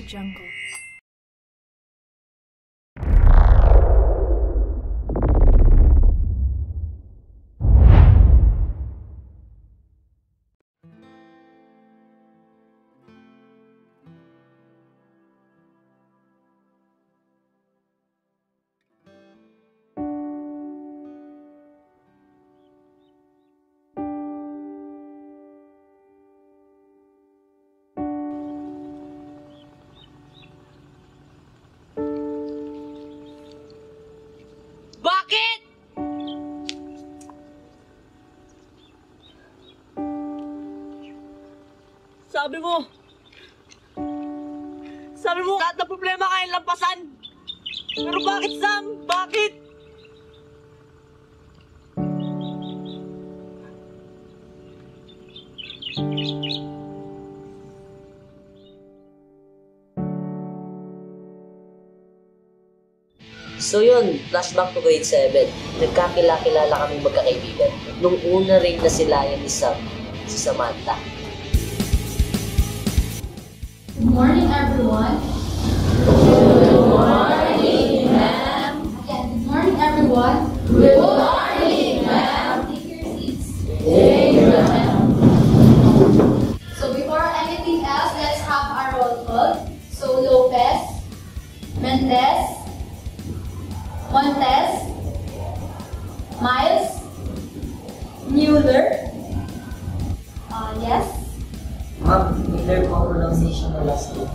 Jungle. Bakit? Sabi mo, lahat ng problema kayang lampasan. Pero bakit, Sam? Bakit? So yun, flashback to grade 7. Nagkakilala kami magkakaibigan. Nung una rin na silayan ni Sam, si Samantha. Good morning, everyone. Good morning, ma'am. Again, good morning, everyone. Good morning, ma'am. Take your seats. Thank you, ma'am. So before anything else, let's have our roll call. So Lopez, Mendez, Montes, Miles, Mueller. Yes. Ma'am, Miller po pronunciation na last name.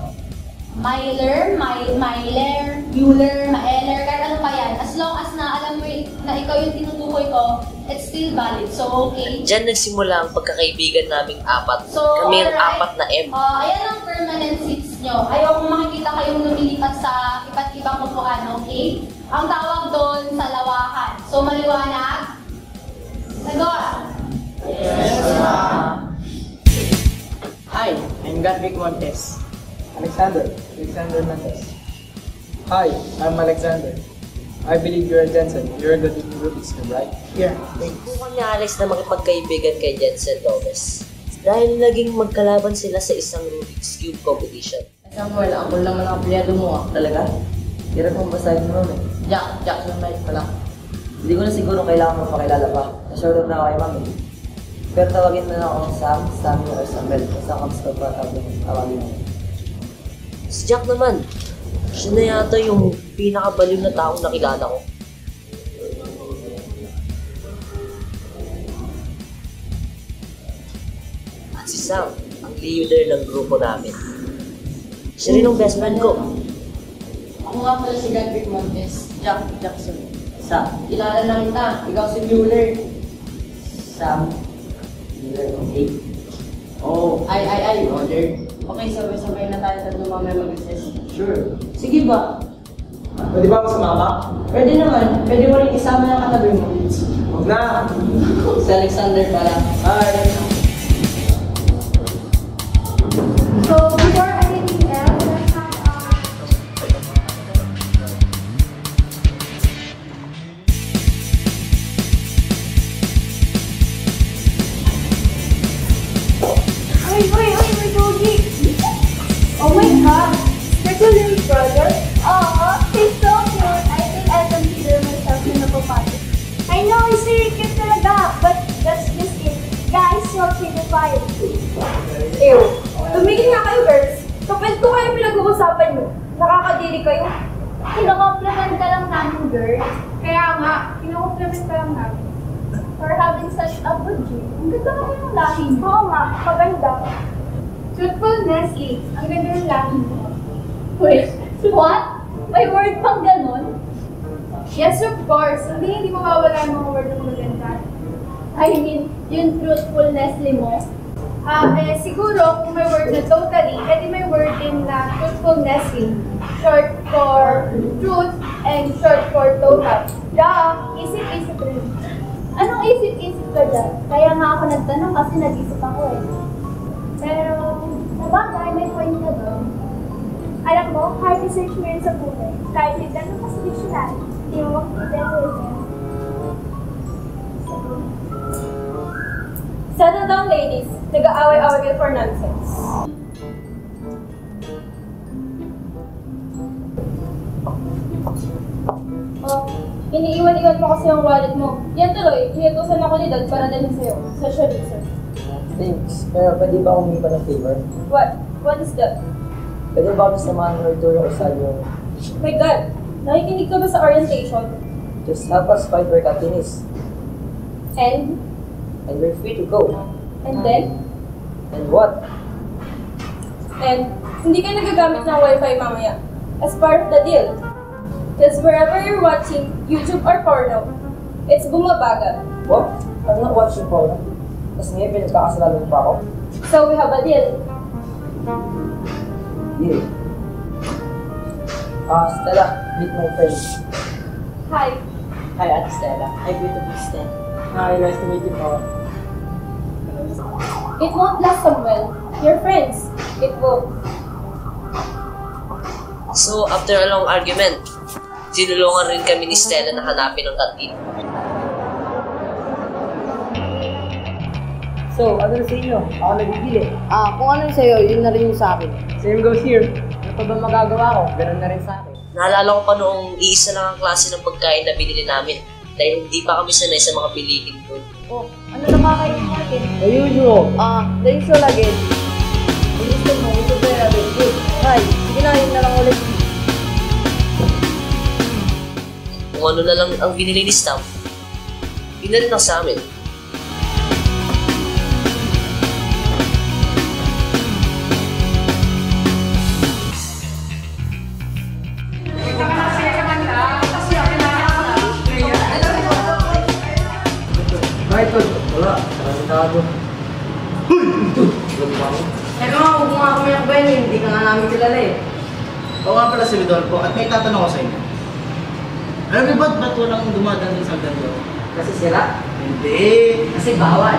Myler, Mueller, Maeller, kahit ano pa yan. As long as na alam mo na ikaw yung tinutukoy ko, it's still valid. So, okay. Diyan nagsimula ang pagkakaibigan naming apat. So, Kami ang alright. apat na M. Ayan ang permanent seats nyo. Ayoko makikita kayong lumilipat sa iba't ibang upuan, okay? Ang tawag doon sa lawahan. So, maliwanag? Sagot! Yes, ma'am. Hi, I'm Gatwick Montes. Alexander Montes. Hi, I'm Alexander. I believe you're Jensen. You're the Rubik's Cube, right? Yeah, thanks. Subukan ni Alex na makipagkaibigan kay Jensen Gomez. Dahil naging magkalaban sila sa isang Rubik's Cube competition. Samuel, ako naman ang apelyado mo. Talaga? Hirap mong basahin mo ron eh. Jackson Knight pala. Hindi ko na siguro kailangan magpakilala pa. Na-shoutout na ako kay Mami. Pero tawagin mo na akong Sam, Sammy, or Samuel. Basta comes to pa tawagin mo. Si Jack naman, siya na yata yung pinakabaliw na taong nakilala ko. At si Sam, ang leader ng grupo namin. Siya rin ang best friend ko. Ako nga pala si Gatwick Montes. Jackson. Kilala na kita. Ikaw si Mueller. Sam. Mueller, okay? Oh, ay, Roger. Okay, sabay-sabay na tayo tatlo mamaya mag-assess. Sure. Sige ba? Pwede ba ako sumama? Pwede naman. Pwede mo rin isama ng katabi mo. Huwag na! Si Alexander pala. Hi! So, before anything else, let's have Uy, Joji! Oh my God! That's your little brother? Aww, he's so cute. I think I consider myself na napapasok. I know, he's really cute talaga, but that's just it. Guys, you're pedophile. Ew. Tumigil nga kayo, girls. Kapag ko kayo pinag-uusapan nyo, nakakadiri kayo. Kino-compliment ka lang namin, girls. Kaya nga, kino-compliment ka lang namin. For having such a good dream. Ang ganda ka ng lahi. Oo nga, maganda. Truthful, Nestle. Ang ganda ng lahi mo. Wait, what? May word pang ganon? Yes, of course. Hindi mawawala yung mga word ng maganda. I mean, yung truthful, Nestle mo. Siguro, kung may word na totally, edi may word din na truthfulness in. Short for truth and short for total. Duh! Isip-isip rin. Anong isip-isip ka dyan? Kaya nga ako nagtanong kasi nag-isip ako eh. Pero, sabagay, may point ka doon. Alam mo, kahit research mo yun sa buhay, kahit nagtanong ka sa dictionary, hindi mo makikita yun. Settle down, ladies. Nag-aaway-away kayo for nonsense. Iniiwan-iwan mo kasi ang wallet mo. Yan tuloy, hinatusan ako ni Dad para dalhin sa'yo. Socialism. Thanks. Pero pwede ba humingi pa ng favor? What? What is that? Pwede ba kami samahan or tulong ko sa inyo? My God! Nakikinig ka ba sa orientation? Just help us find where Captain is. And? And we're free to go. And then? And what? And hindi ka nagagamit ng wifi mamaya. As part of the deal. Because wherever you're watching YouTube or porno, it's bumabagal. What? I'm not watching porno. Mas ngayon pinagkakasalanan pa ako? So we have a deal. Yeah. Stella, meet my friends. Hi. Hi, Ate Stella. Hi, beautiful Stan. Hi, nice to meet you, Paul. It won't last, Samuel. You're friends. It won't. So, after a long argument, tinulungan rin kami ni Stella na hanapin ang kantin. So, ano sa inyo? Ako nabibili. Kung ano sa'yo, yun na rin yung sa akin. Same goes here. Ano pa ba magagawa ko? Ganun na rin sa akin. Naalala ko pa noong iisa lang ang klase ng pagkain na binili namin dahil hindi pa kami sanay sa mga bilihin doon. Oh, ano na makakain natin? The usual. The usual again. Kung gusto mo, gusto ba natin? Good. Hi, sige na, yun na lang ulit. Kung ano na lang ang binili ni Stamp, yun na rin ang sa amin. Bakit tol? Wala. Sarado. Teka nga, huwag mo nga kami ang Ben, hindi ka nga namin kilala eh. Oo nga pala si Rodolfo at may tatanong ko sa inyo. Alam niyo ba't walang dumadaan sa ganito? Kasi sila? Hindi. Kasi bawal.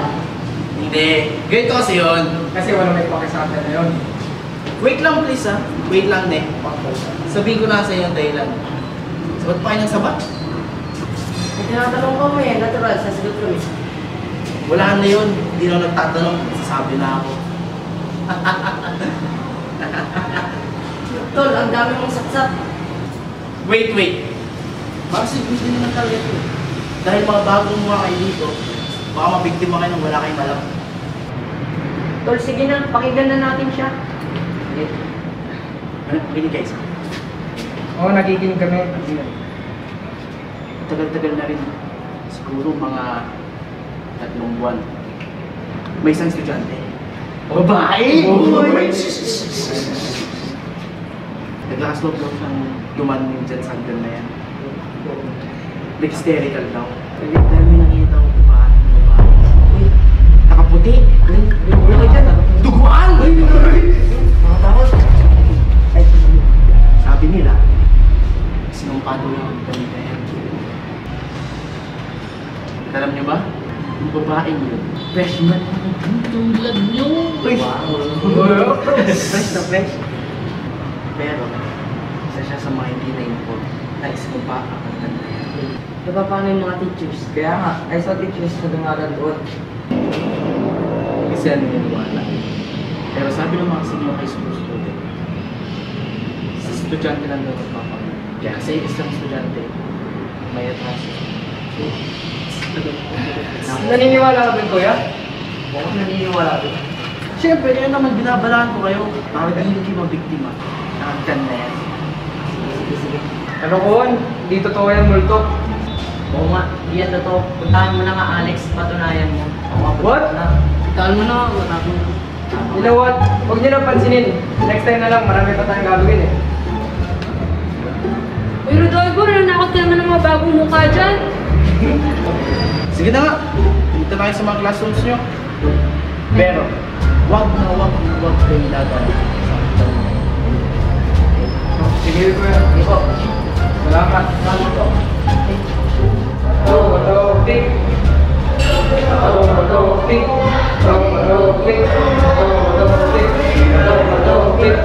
Hindi. Ganito kasi yun. Kasi wala may pakisabi na yun. Wait lang please ha. Wait lang ne. Sabihin ko na sa inyo ang dahilan. Sabat pa kayo ng sabat? May tinatanong ko mo eh, natural, sasagot kami. Wala na yun. Hindi na ako nagtatanong. Sasabi na ako. Tol, ang dami mong saksak. Wait. Baka hindi naman talaga ito. Dahil mga bagong mga kayo dito, baka mabiktima kayo nang wala kayong alam. Tol, sige na, pakinggan na natin siya. Ano? Binig guys. Oo, nakikinig kami. Tagal-tagal na rin. Siguro mga 3 buwan. May isang estudyante. Babae! Nag-aslop daw siyang dumanin dyan sa hanggan na yan. Hysterical daw. Dahil may nakita ko babae. Uy, nakaputi. Duguan! Nakatakot. Sabi nila, sinumpa daw yung ganito yan. Alam niyo ba? Yung babae niyo, freshman na tulad niyo. Wow! Fresh na fresh. Pero, isa siya sa mga hindi na-inform na isumpa ang ganda yan. Diba paano yung mga teachers? Kaya nga, I saw teachers na dungaran doon. Kasi ano yung wala. Pero sabi ng mga senior high school student, sa estudyante lang daw magpapagod. Kaya sa isang estudyante, may atraso. Naniniwala ka ba, kuya? Oo, naniniwala ko. Siyempre, kaya naman binabalaan ko kayo para hindi kayo mabiktima. Nakagdan na yan. Sige. Ano ko, hindi totoo yan, multo. Oo nga, di yan totoo. Puntahan mo na nga Alex, patunayan mo. What? Puntahan mo na, wala ko. You know what? Huwag niyo na pansinin. Next time na lang, marami pa tayong gagawin eh. Uy, Rodolfo, nanakot ka naman ng mga bagong mukha dyan. Sige na nga, punta tayo sa mga classrooms nyo. Pero, wag kayo lagan sa hotel. Sige, kuya. Iko. Salamat. Salamat po. Automatic. Automatic. Automatic. Automatic.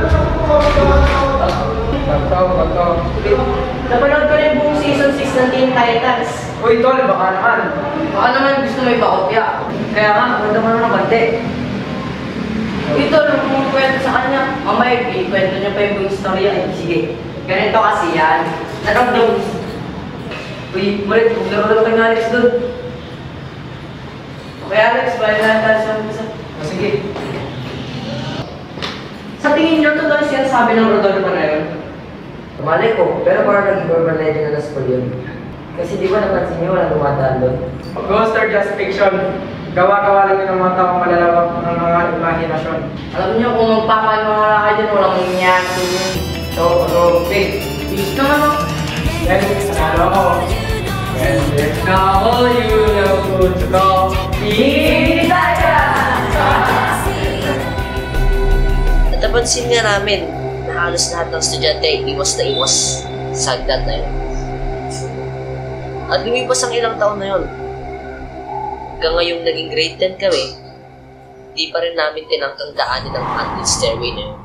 Automatic. Napanood ko na yung buong season 6 ng Teen Titans. Uy, tol, baka naman. Baka naman gusto mo ipakopya. Kaya nga, maganda mo naman konti. Ito, nung kwento sa kanya, mamaya kwento niya pa yung buong istorya eh. Sige, ganito kasi yan. Nanood Uy, Marit, maglaro lang tayo ng Alex doon. Okay, Alex, bayan na tayo sa misa. Sige. Sa tingin niyo, totoo yung sinasabi ng Rodolfo na yun? Malay ko, pero parang naging urban legend na sa school yun. Kasi di ba napansin niyo wala dumadaan doon? Ghost or just fiction. Gawa-gawa lang yun ng mga taong malalawak ng mga imahinasyon. Alam niyo, kung magpapaniwala ka dyan, walang mangyayari. So, big. Please naman ako. Then, ano ko? When there's now you know who to call. At napansin nga namin na halos lahat ng estudyante ay iwas na iwas sa hagdan na yun. At lumipas ang ilang taon na yun. Hanggang ngayong naging grade 10 kami, di pa rin namin tinangkang daanin ang haunted stairway na yun.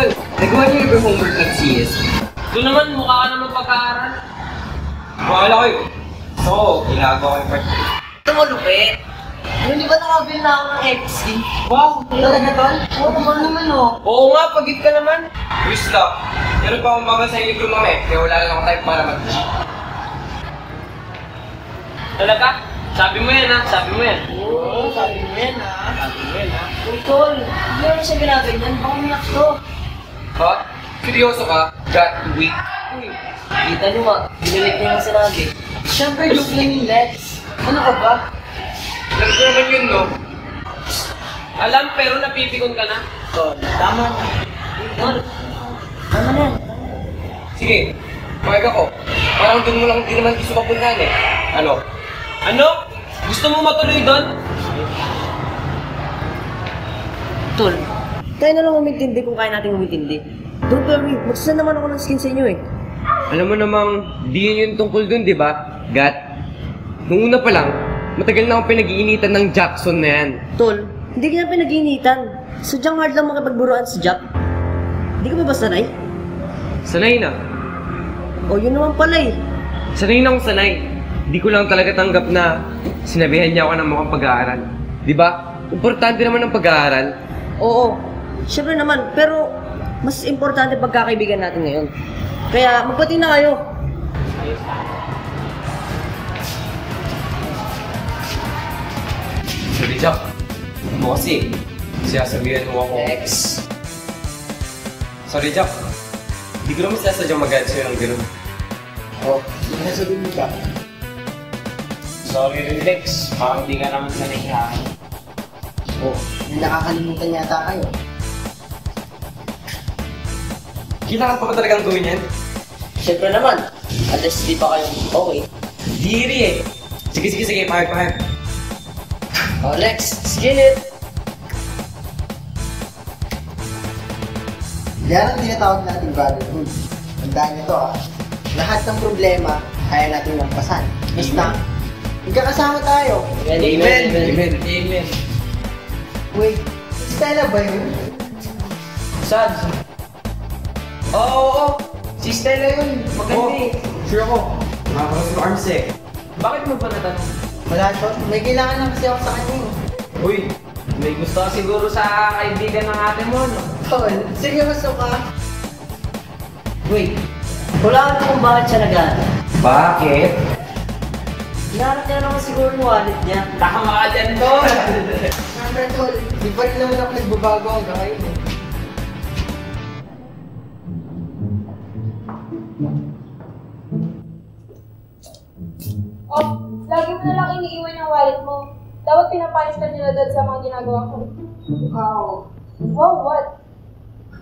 Tol. Nagawa niyo yung homework at CS. Doon naman, mukha ka naman pag-aaral. Wala ko yun. So, ginagawa ko yung part. Ito mo, lupit! Hindi ba nakabil na ako ng XC? Wow! Talaga tol? Oo naman oh. Oo nga, pagit ka naman. Wish lang. Meron pa akong babasa yung libro mami, kaya wala lang ako type para mag- Talaga? Sabi mo yan ha, sabi mo yan. Oo, sabi mo yan ha. Uy, Tol, hindi naman siya ginaganyan. Baka umiyak to. Ha? Seryoso ka? Got weak? Uy, kita nyo nga, binilit niya yung sinabi. Siyempre, joke lang yung Lex. Ano ka ba? Alam ko naman yun, no? Alam, pero napipikon ka na. Tol, tama na. Tol, tama na yan. Sige, payag ako. Parang doon mo lang din naman gusto kapuntahan eh. Ano? Ano? Gusto mo matuloy doon? Tol, tayo na lang umintindi kung kaya natin umintindi. Don't worry, magsasan naman ako ng skin sa inyo eh. Alam mo namang, di yun yung tungkol dun, di ba? Gat, nung una pa lang, matagal na akong pinag-iinitan ng Jackson na yan. Tol, hindi ka na pinag-iinitan. Sadyang hard lang makipagburuan si Jack. Hindi ka ba ba sanay? Sanay na. O yun naman pala eh. Sanay na akong sanay. Di ko lang talaga tanggap na sinabihan niya ako ng mukhang pag-aaral. Di ba? Importante naman ang pag-aaral. Oo, syempre naman. Pero mas importante pagkakaibigan natin ngayon. Kaya magpati na kayo. Sorry, Jack. Mo kasi, sinasabihan mo ako. X. Sorry, Jack. Di ko naman sinasadyang mag-add sa'yo ng gano'n. Oh, sinasabihin mo ba? Sorry, Relax. Parang di ka naman sanay ha. Oh, may nakakalimutan yata kayo. Kailangan pa ba talagang gawin yan? Siyempre naman, at least di pa kayong okay. Diri eh. Sige, pahag. Oh, Lex, skin it! Yan ang tinatawag natin brotherhood. Tandaan niyo to ah. Lahat ng problema, kaya natin lampasan. Basta, magkakasama tayo. Amen. Wait, Stella ba yun? Saan? Oo. Si Stella yun. Maganda eh. Sure ako. Nakakaroon si Arms eh. Bakit mo ba natanong? Wala to. May kailangan lang kasi ako sa kanya eh. Uy, may gusto ka siguro sa kaibigan ng ate mo, no? Tol, seryoso ka? Wait, wala ka kung bakit siya nag-aaral. Bakit? Hinahanap niya naman siguro yung wallet niya. Tama ka dyan, Tol! Siyempre tol, di pa rin naman ako nagbabago hanggang ngayon eh. Oh, lagi mo na lang iniiwan yung wallet mo. Dapat pinapayos ka nila dad sa mga ginagawa ko. Wow. Wow, what?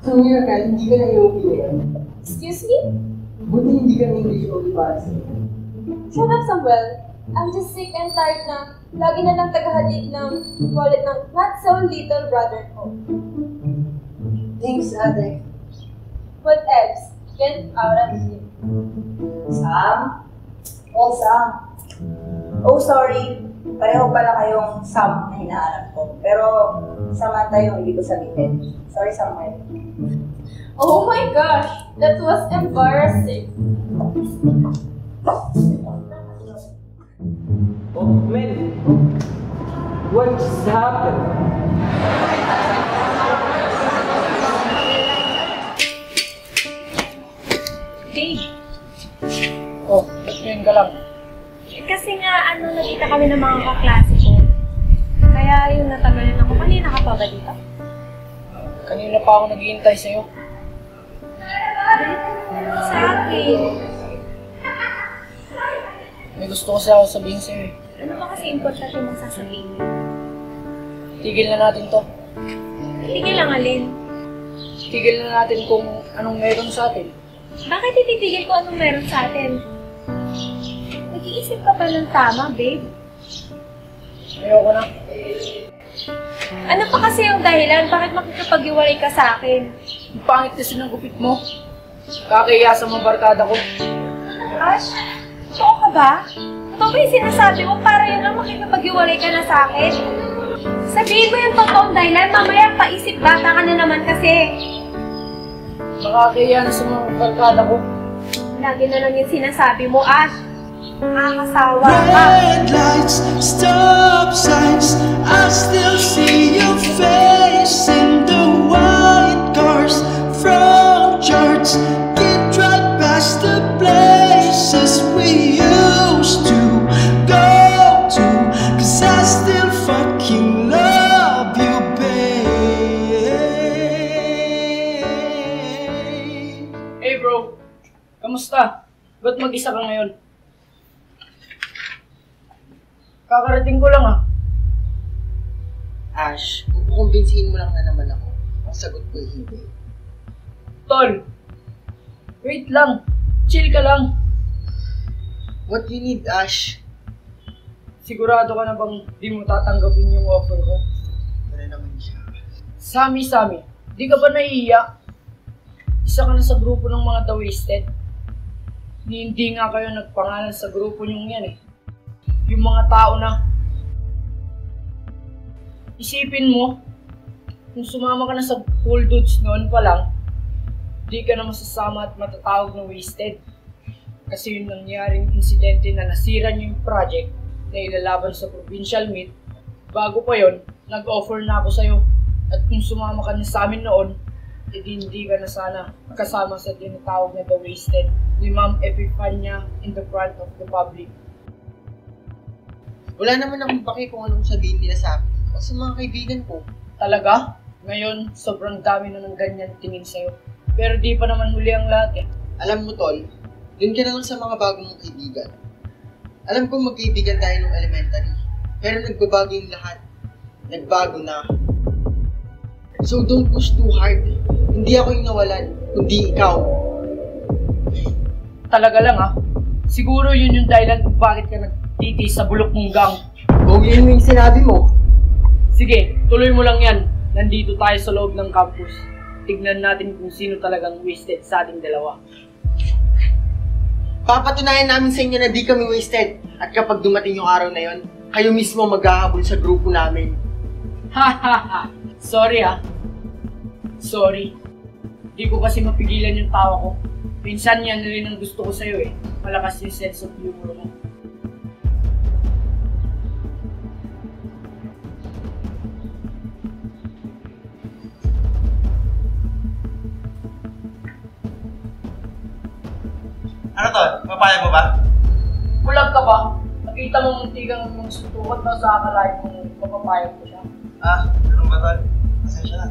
Kung yun ka, hindi ka na i-OP eh. Excuse me? Buti hindi ka na English-OP para sa'yo. Shut up, Samuel. I'm just sick and tired na lagi na lang tagahatid ng wallet ng not so little brother ko. Thanks, ate. What else? Get out of here. Sam? Oh, Sam. Oh, sorry. Pareho pala kayong Sam na hinahanap ko. Pero Samantha yung ibig ko sabihin. Sorry, Samuel. Oh my gosh, that was embarrassing. Oh, man. What just happened? Dave, Oh, ba't ngayon ka lang? kasi nga nakita kami ng mga kaklase ko. Kaya yung natagalan ako. Kanina ka pa ba dito? Kanina pa ako naghihintay sa'yo. Sa akin. May gusto ko ako sabihin sa'yo eh. Ano ba kasi importante mong sasabihin? Tigil na natin to. Tigil lang alin. Tigil na natin kung anong meron sa atin. Bakit ititigil ko anong meron sa atin? Nag-iisip ka pa ng tama, babe. Ayoko na. Ano pa kasi yung dahilan? Bakit makikipag-iwalay ka sa akin? Ang pangit kasi ng gupit mo. Kakahiya sa mga barkada ko. Ash, totoo ka ba? Totoo ba yung sinasabi mo para yun lang makikipag-iwalay ka na sa akin? Sabihin mo yung totoong dahilan, mamaya paisip bata ka na naman kasi. Nakakahiya na sa mga barkada ko. Lagi na lang yung sinasabi mo, Ash. Nakakasawa ka. Red lights, stop signs, I still see your face in the white cars, front yards, get right past the places we used to go to, 'cause I still fucking love you, babe. Hey bro, kamusta? Ba't mag-isa ka ngayon? Kakarating ko lang ah. Ash, kukumbinsihin mo lang na naman ako. Ang sagot ko ay hindi. Tol, wait lang. Chill ka lang. What you need, Ash? Sigurado ka na bang di mo tatanggapin yung offer ko? Wala naman siya. Sami, di ka ba nahihiya? Isa ka na sa grupo ng mga The Wasted. Hindi nga kayo nagpangalan sa grupo nyong yan eh. Yung mga tao na isipin mo, kung sumama ka na sa cool dudes noon pa lang, di ka na masasama at matatawag na wasted. Kasi yung nangyaring insidente na nasira niyo yung project na ilalaban sa provincial meet, bago pa yon, nag-offer na ako sa'yo. At kung sumama ka na sa amin noon, edi hindi ka na sana kasama sa tinatawag na The Wasted ni Ma'am Epifania in the front of the public. Wala naman akong paki kung anong sabihin nila sa akin. O sa mga kaibigan ko. Talaga? Ngayon, sobrang dami na ng ganyan tingin sa'yo. Pero di pa naman huli ang lahat eh. Alam mo, Tol, dun ka na lang sa mga bago mong kaibigan. Alam kong magkaibigan tayo nung elementary. Pero nagbabago yung lahat. Nagbago na. So don't push too hard. Hindi ako yung nawalan, kundi ikaw. Talaga lang ah. Siguro yun yung dahilan kung bakit ka nagtiti sa bulok mong gang. O yun yung sinabi mo. Sige, tuloy mo lang yan. Nandito tayo sa loob ng campus. Tignan natin kung sino talagang wasted sa ating dalawa. Papatunayan namin sa inyo na di kami wasted. At kapag dumating yung araw na yon, kayo mismo maghahabol sa grupo namin. Hahaha. Sorry ah. Sorry. Di ko kasi mapigilan yung tawa ko. Minsan yan rin ang gusto ko sa'yo eh. Malakas yung sense of humor mo. Ano to? Papayag mo ba? Bulag ka ba? Nakita mo munti kang yung sutukat na sa akalain mong mapapayag ko siya. Ah, ganun ba tol? Pasensya na.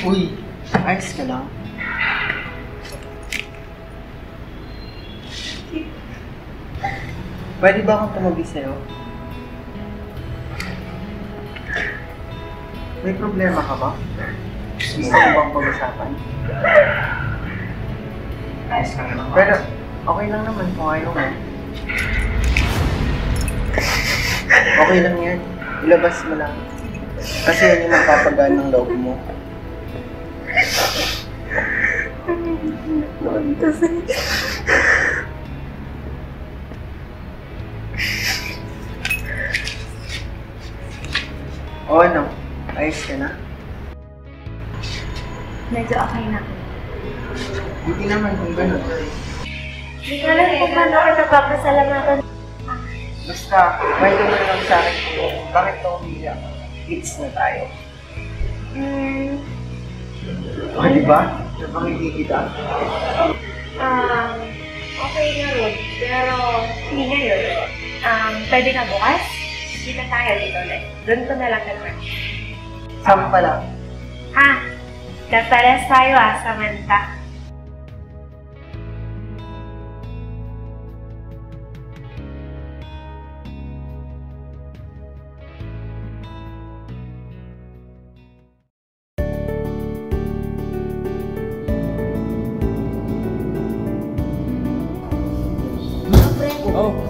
Uy, ayos ka lang. Pwede ba akong tumabi sa'yo? May problema ka ba? Gusto mo bang pag-usapan? Ayos ka naman. Pero, okay lang naman kung ayaw mo. Okay lang yan. Ilabas mo lang. Kasi yan yung magpapagaan ng loob mo. O ano? Ayos ka na? Medyo okay na. Hindi naman kung gano'n. Hindi ko alam kung paano kita papasalamatan. Basta, may mo lang sa akin kung bakit ka umiyak. Hits na tayo. O, diba? Napakikita. Okay na rin. Pero, hindi ngayon. Pwede na bukas? Kita tayo dito ulit. Doon ko na lang naman. Saan pa lang? Kapares tayo Samantha.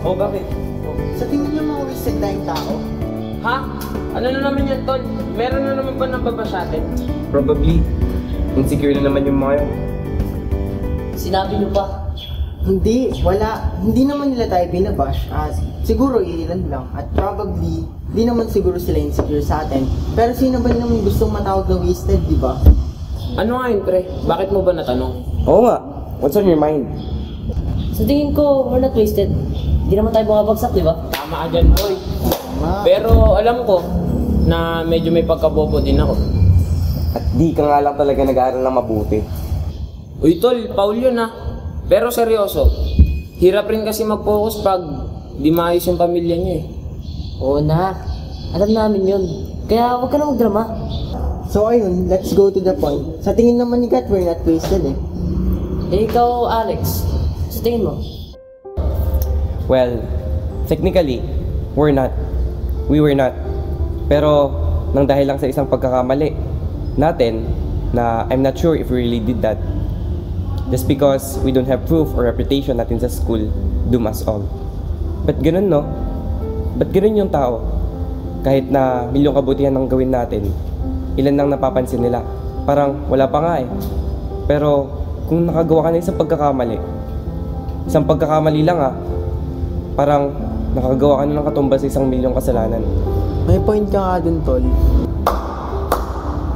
Oh, bakit? Sa tingin niyo mga wasted na yung tao? Ha? Ano na naman yan, Tol? Meron na naman ba nababa sa atin? Probably. Insecure na naman yung mga yun. Sinabi niyo pa. Hindi, wala. Hindi naman nila tayo binabash. Siguro ilan lang. At probably, di naman siguro sila insecure sa atin. Pero sino ba naman gustong matawag na wasted, di ba? Ano nga yun, pre? Bakit mo ba natanong? Oo nga. What's on your mind? Sa tingin ko, we're not wasted. Hindi naman tayo bumabagsak, di ba? Tama ka dyan, boy. Pero alam ko na medyo may pagkabobo din ako. At di ka nga lang talaga nag-aaral ng mabuti. Uy, Tol, Paul yun ha. Pero seryoso, hirap rin kasi mag-focus pag di maayos yung pamilya niyo eh. Oo na. Alam namin yun. Kaya huwag ka na magdrama. So ayun, let's go to the point. Sa tingin naman ni Kat, we're not wasted eh. Eh, ikaw, Alex. Sa tingin mo? Well, technically, we're not. We were not. Pero, nang dahil lang sa isang pagkakamali natin, na I'm not sure if we really did that. Just because we don't have proof or reputation natin sa school, doom us all. Ba't ganun, no? Ba't ganun yung tao? Kahit na milyong kabutihan ang gawin natin, ilan lang napapansin nila. Parang wala pa nga eh. Pero, kung nakagawa ka na isang pagkakamali lang parang nakagawa ka na ng katumbas sa 1 milyong kasalanan. May point ka nga dun, Tol.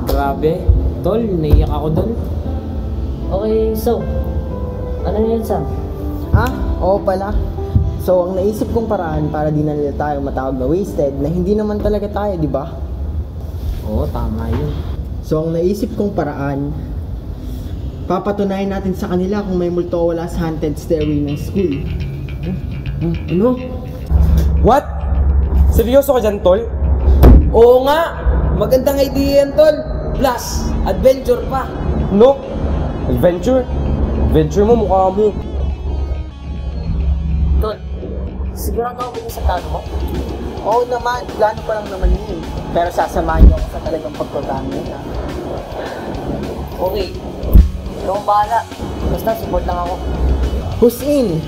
Grabe, Tol, naiyak ako dun. Okay, so, ano yun, Sam? Oo pala. So, ang naisip kong paraan para di na nila tayo matawag na wasted, na hindi naman talaga tayo, di ba? Oo, tama yun. So, ang naisip kong paraan, papatunayan natin sa kanila kung may multo o wala sa haunted stairway ng school. Ano? What? Seryoso ka dyan, Tol? Oo nga! Magandang idea yan, Tol! Plus, adventure pa! No? Adventure? Adventure mo, mukha mo. Tol, sigurado ako ba sa plano mo? Oo naman, plano pa lang naman yun. Pero sasamahan niyo ako sa talagang pagplano yun. Okay. Ikaw ang bahala. Basta support lang ako. Who's in?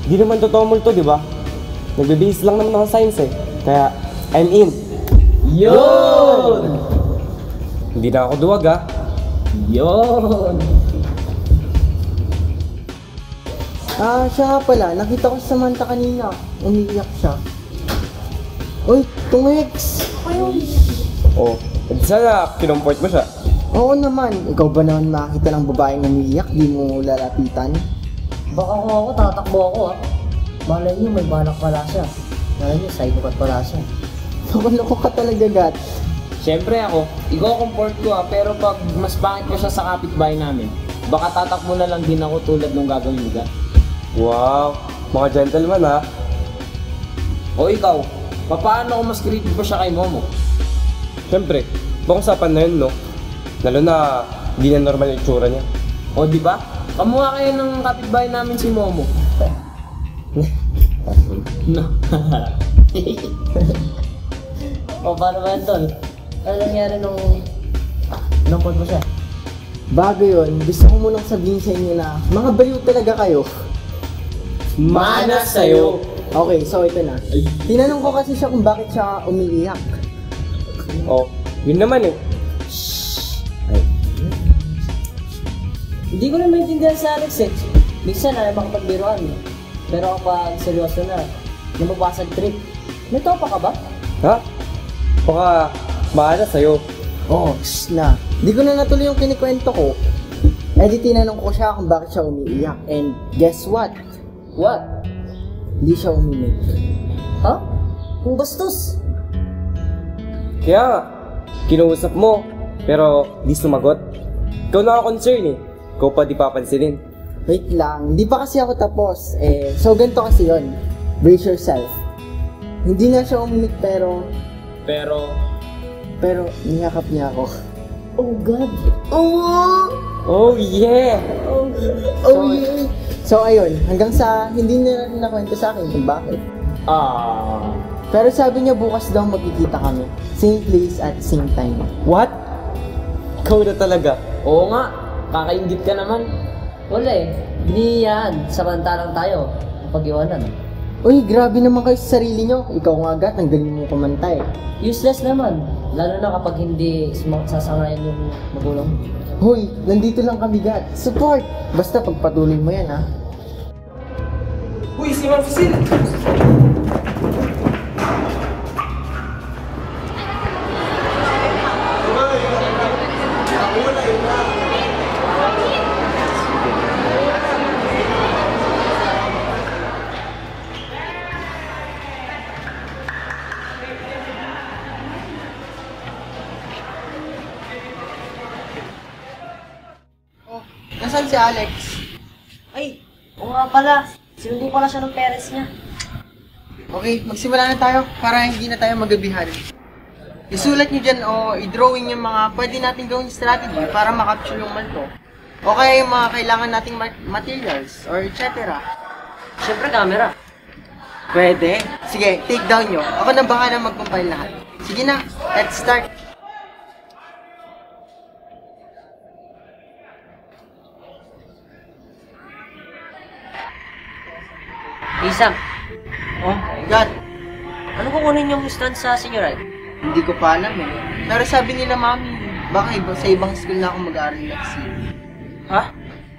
Di naman totoo multo, di ba? Nagbe-base lang naman ako sa science eh. Kaya, I'm in. Yun! Hindi na ako duwag Yun! Siya nga pala. Nakita ko si Samantha kanina. Umiiyak siya. Uy, Tumex! Oh, sana kinumport mo siya. Oo naman. Ikaw ba naman makakita ng babaeng umiiyak? Di mo lalapitan? Baka kung ako, tatakbo ako Malay niyo, may balak pala siya. Malay niyo, psychopath pala siya. Nakuloko ka talaga, Gat. Siyempre ako, i-comfort ko pero pag mas pangit ko siya sa kapitbahay namin, baka tatakbo na lang din ako tulad nung gagawin mo, Gat. Wow, mga gentleman O ikaw, paano kung mas creepy pa siya kay Momo? Siyempre, baka usapan na yun, no? Lalo na, di na normal yung itsura niya. O di ba? Kamuha kayo ng kapitbahay namin si Momo. No. O, paano ba yan, Tol? Ano nangyari nung... Pinungkod mo siya? bago yun, gusto ko munang sabihin sa inyo na mga baliw talaga kayo. Mana sa'yo. Okay, so ito na. Tinanong ko kasi siya kung bakit siya umiiyak. Oh, yun naman eh. Hindi ko na maintindihan si Alex eh. Minsan ay makapagbiruan eh. Pero kapag seryoso na, namabasag trip. May topa ka ba? Ha? Baka mana sa'yo. Oo, na. Di ko na natuloy yung kinikwento ko. Eh di tinanong ko siya kung bakit siya umiiyak. And guess what? What? Hindi siya uminig. Ha? Kung bastos. Kaya nga, kinuusap mo, pero di sumagot. Ikaw naka-concern eh. Ikaw pa di papansinin. Wait lang, hindi pa kasi ako tapos. So ganito kasi yun. Brace yourself. Hindi na siya uminig pero niyakap niya ako. Oh God. Oh yeah! So ayun, hanggang sa hindi niya rin nakwento sa akin kung bakit. Pero sabi niya bukas daw magkikita kami. Same place at same time. What? Ikaw na talaga. Oo nga. Kakaingit ka naman. Wala eh. Biniyayaan. Samantalang tayo. Pag-iwanan. Uy, grabe naman kayo sa sarili nyo. Ikaw nga agad, ang galing mo kumanta eh. Useless naman. Lalo na kapag hindi sasangayan yung magulang. Hoy, nandito lang kami gat. Support! Basta pagpatuloy mo yan ha. Uy, si Ma'am Cecil! Nasaan si Alex? Ay, oo nga pala. Sinundo pala siya ng parents niya. Okay, magsimula na tayo para hindi na tayo magabihan. Isulat nyo dyan o i-drawing yung mga pwede natin gawing strategy para makapture yung malto. O kaya yung mga kailangan nating materials or etc. Siyempre, camera. Pwede. Sige, take down nyo. Ako na bahala mag-compile lahat. Sige na, let's start. Isang, Oh, God. ano kukunin yung stand sa senioral? Hindi ko pa alam eh. Pero sabi nila mami, baka sa ibang school na ako mag-aaral next year. Ha?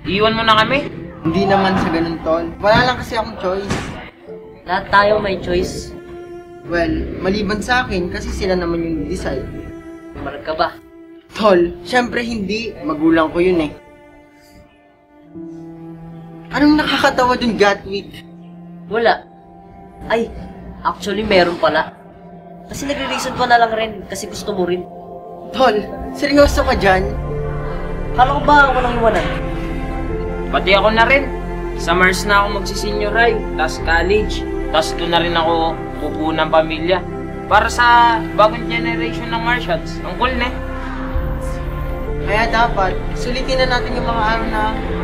Iwan mo na kami? Hindi naman sa ganun, Tol. Wala lang kasi akong choice. Lahat tayo may choice. Well, maliban sa akin kasi sila naman yung decide. Marag ka ba? Tol, syempre hindi. Magulang ko yun eh. Anong nakakatawa dun, Gatwick? Wala. Ay, actually meron pala. Kasi nagre-reason pa na lang rin kasi gusto mo rin. Tol, seryoso ka dyan? Kala ko ba walang iwanan? Pati ako na rin. Sa Mars na ako magsisenior high, tas college, tas doon na rin ako bubuo ng pamilya. Para sa bagong generation ng Martians. Ang cool na. Kaya dapat, sulitin na natin yung mga araw na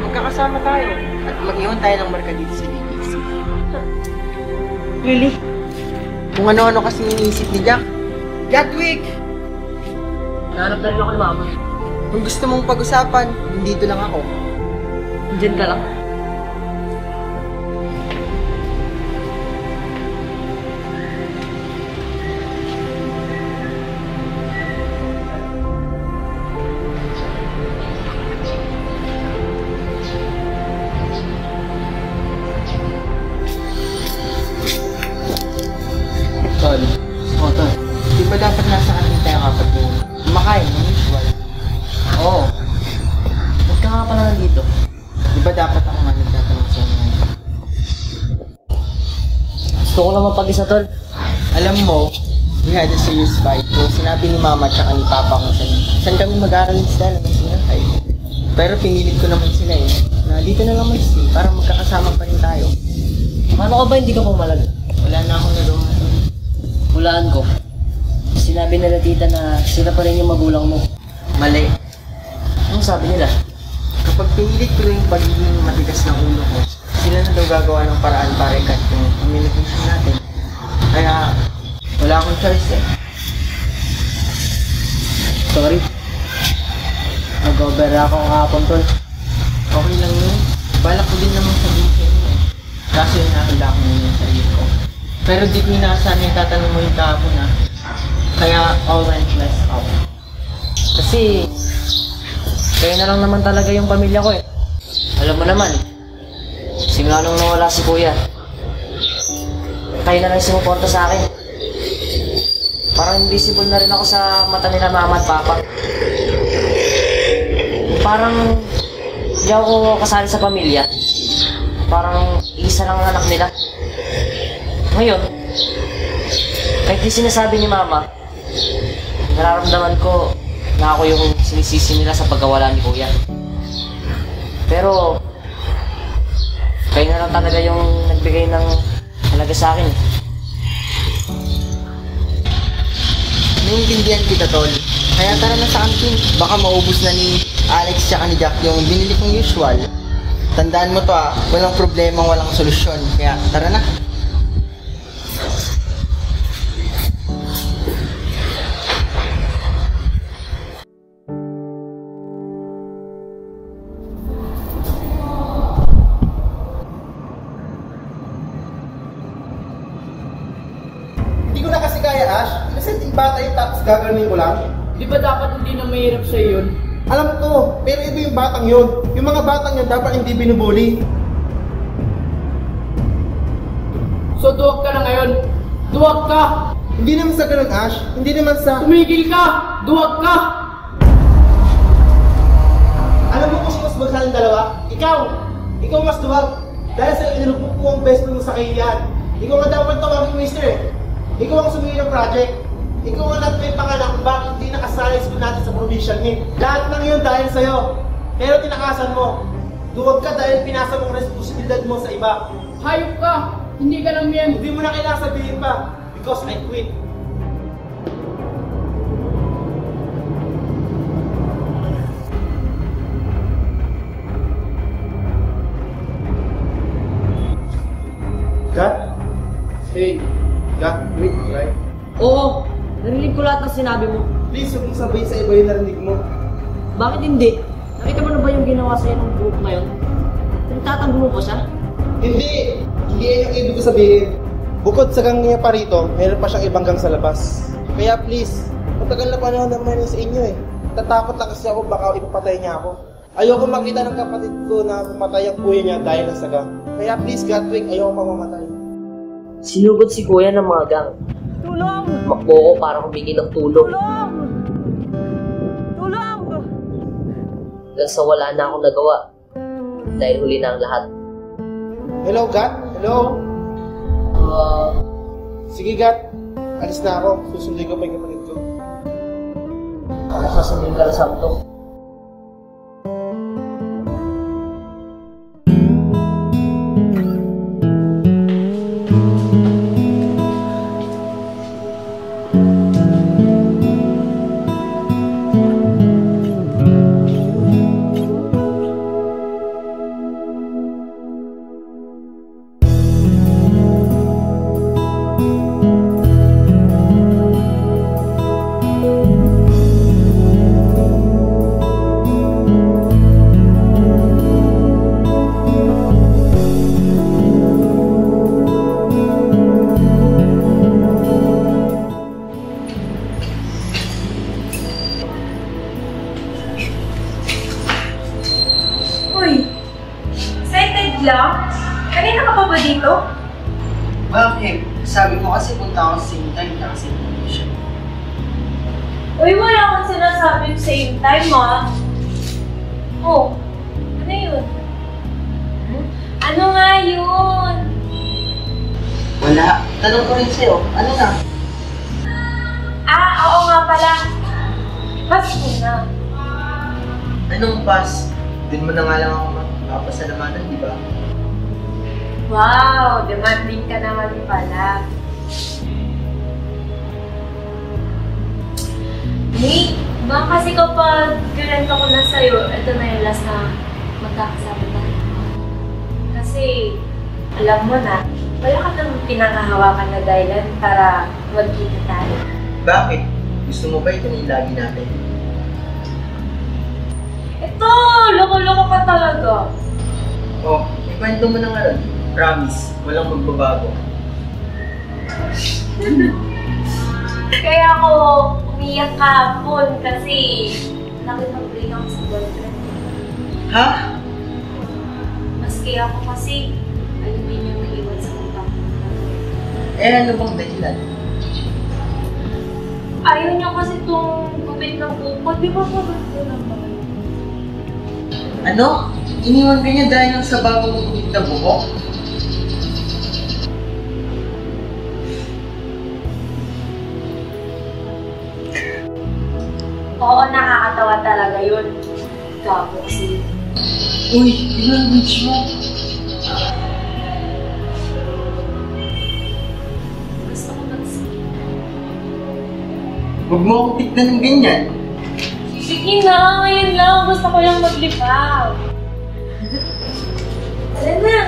magkakasama tayo at mag-iwan tayo ng marka dito sa DBC. Really? Kung ano-ano kasi iniisip ni Jack. Gatwick! Nahanap na rin ako ni Mama. Kung gusto mong pag-usapan, dito lang ako. Diyan ka lang. Tol. Oh, Tol. Di ba dapat nasa kantin tayo kapag kumakain ng usual? Oo. Ba't ka nga pala nandito? Di ba dapat ako nga nagtatanong sa inyo? Gusto ko lang mapag-isa, Tol. Alam mo, we had a serious fight. So, sinabi ni Mama at ni Papa kung saan kami mag-aaral instead ng senior high. Pero pinilit ko naman sila eh, na dito na lang mag-stay para magkakasama pa rin tayo. Paano ka ba hindi ka pumalag? Wala na akong nagawa. Hulaan ko. Sinabi nila tita na sila pa rin yung magulang mo. Mali. Anong sabi nila? Kapag pinilit ko yung pagiging matigas ng ulo ko, sila na daw gagawa ng paraan para i-cut yung communication natin. Kaya, wala akong choice eh. Sorry. Nag-over ako kahapon, tol. Okay lang yun. Balak ko din naman sabihin sa inyo eh. Kaso yung nakala ko muna yung sarili ko. Pero di ko inaasahan yung tatanong mo yung kahapon na. Kaya all went less up. Kasi, kayo na lang naman talaga yung pamilya ko eh. Alam mo naman, simula nung nawala si Kuya, kayo na lang sumuporta sa akin. Parang invisible na rin ako sa mata nila mama at papa. Parang di ako kasali sa pamilya. Parang isa lang ang anak nila. Ngayon, kahit di sinasabi ni mama, nararamdaman ko na ako yung sinisisi nila sa pagkawala ni Kuya. Pero, kayo na lang talaga yung nagbigay ng halaga sa akin. Naiintindihan kita, tol. Kaya tara na sa kantin. Baka maubos na ni Alex tsaka ni Jack yung binili kong usual. Tandaan mo to walang problema, walang solusyon. Kaya tara na. Hindi ko na kasi kaya, Ash. Innocent bata yung tapos gaganunin ko lang. Di ba dapat hindi na mahirap sa'yo yun? Alam ko, pero iba yung batang yun. Yung mga batang yun dapat hindi binubuli. So duwag ka na ngayon. Duwag ka! Hindi naman sa ganun, Ash. Hindi naman sa... Tumigil ka! Duwag ka! Alam mo kung sino mas magkano ng dalawa? Ikaw! Ikaw mas duwag. Dahil sa inilupok ko ang best mo sa kahiyan. Ikaw nga dapat tawagin, mister eh. Ikaw ang sumili ng project. Ikaw ang nagpay pangalan kung bakit hindi nakasali school natin sa provincial meet. Lahat ng yun dahil sa'yo. Pero tinakasan mo. Duwag ka dahil pinasa mong responsibilidad mo sa iba. Hayop ka! Hindi ka lang yan! Hindi mo na kailangan sabihin pa. Because I quit. Gat? Hey, Gat, quit, right? Oo, narinig ko lahat ng sinabi mo. Please, huwag mong sabihin sa iba yung narinig mo. Bakit hindi? Nakita mo na ba yung ginawa sa'yo ng group ngayon? Nagtatanggol mo ba siya? Hindi! Hindi yan yung ibig ko sabihin. Bukod sa gang niya pa rito, meron pa siyang ibang gang sa labas. Kaya please, matagal na panahon naman yun sa inyo eh. Tatakot lang kasi ako baka ipapatay niya ako. Ayoko makita ng kapatid ko na mamatay ang kuya niya dahil sa gang. Kaya please, Gatwick, ayoko pa mamatay. Sinugod si Kuya ng mga gang. Tulong! Makbo ko para humingi ng tulong. Tulong! Tulong! Hanggang sa wala na akong nagawa. Dahil huli na ang lahat. Hello, Gat? Hello? Sige, Gat. Alis na ako. Susundin ko pa yung kapatid ko. Ako sasundin ka na Santo. Uy, excited lang? Kanina ka pa ba dito? Bakit? Sabi ko kasi punta ako sa same time na kasi promotion. Uy, wala akong sinasabing same time, ah. Oh, ano yun? Ano nga yun? Wala. Tanong ko rin sa'yo. Ano na? Oo nga pala. Pasko na. Anong pass? Doon mo na nga lang ako mapapasalamanan, di ba? Wow, demanding ka naman pala. Hey, baka kasi kapag ganito ko na sa'yo, ito na yung last na magkakasama tayo. Kasi, alam mo na, wala ka nang pinangahawakan na dahilan para magkita tayo. Bakit? Gusto mo ba ito na yung lagi natin? Ito! Loko-loko ka talaga. Oh, ikwento mo na nga ron. Promise, walang magbabago. Kaya ako umiyak kahapon kasi nakipag-break ako sa boyfriend. Ha? Maski ako kasi ayun din yung naiwan sa utak. Eh, ano bang dahilan? Ayaw niya kasi itong gupit ng buko. Di ba maganda naman? Ano? Iniwan ka niya dahil lang sa bagong gupit na buhok? Oo, nakakatawa talaga yun. Gago kasi. Uy, i-language mo. Gusto ko mag-skip. Huwag mo akong tignan ng ganyan. Sige na, ngayon lang. Gusto ko lang maglipaw. Tara na.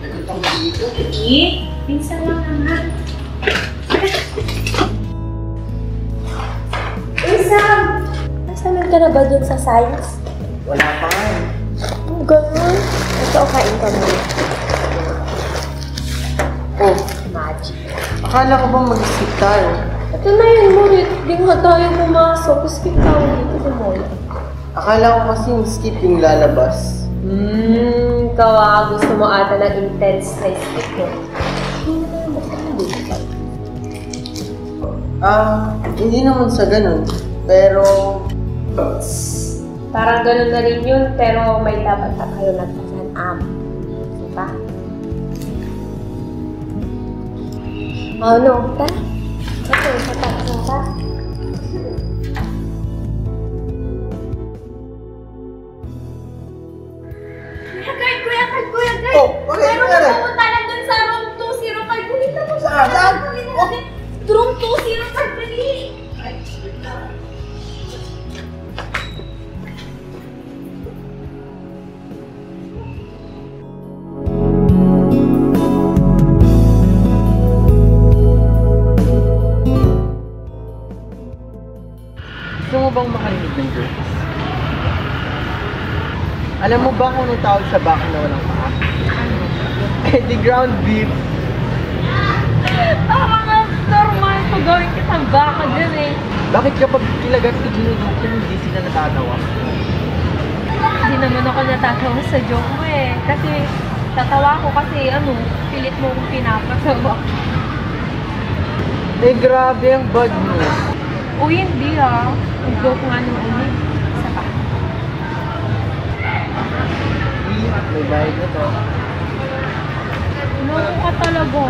Nagot ako dito. Eh, pinsan lang naman. Uy, Sam! Nasaman ka na ba dun sa science? Wala pa nga. Ganun. Ito, kain ka muna. Oh, Magic. akala ko bang mag-skip tayo? Ito na yun, Morit. Di nga tayo pumasok. Skip tayo dito sa mall. Akala ko kasi yung skip yung lalabas. Kawa. Gusto mo ata ng intense na skip mo. Hindi naman sa ganun. Pero, Parang ganun na rin yun, pero may dapat na kayo nagpasan-am. Diba? Oh no, tara. Okay, tara. Kuya Kurt! Oh, okay, Meron nangyari? ka pumunta lang dun sa room 205. Kumita mo siya. Saan? Room 205, dali! gusto mo bang makarinig ng girls? Alam mo ba kung anong tawag sa baka na walang paa? The ground beef. Mga normal to gawin kitang baka dyan eh. Bakit kapag kilagat ko ginudukin, hindi sila natatawa? Hindi naman ako natatawa sa joke mo eh. Kasi tatawa ko kasi pilit mo kong pinapatawa. Eh grabe ang bad mo. Uy, hindi ah. Joke nga nung ulit. Isa pa. May bayad na to. Loko ka talaga.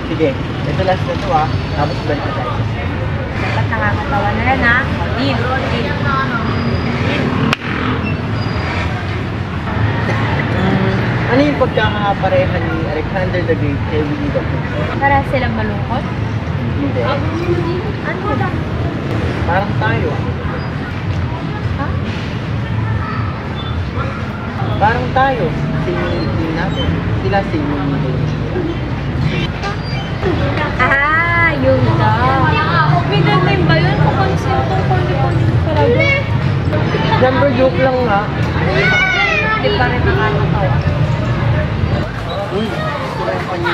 Sige, ito last na to tapos balik na tayo. Dapat nakakatawa na yan ah. Deal. Ano yung pagkakaparehan ni Alexander the Great kay Winnie the Pooh? Para silang malungkot? Hindi. Ano ba? Parang tayo. Ha? Parang tayo. Singing team natin. Sila singing team. Yun daw. Middle name ba yun? Kung konsentong talaga. Number joke lang nga. Hindi pa rin nakakatawa. Uy, gusto ko yung panyo.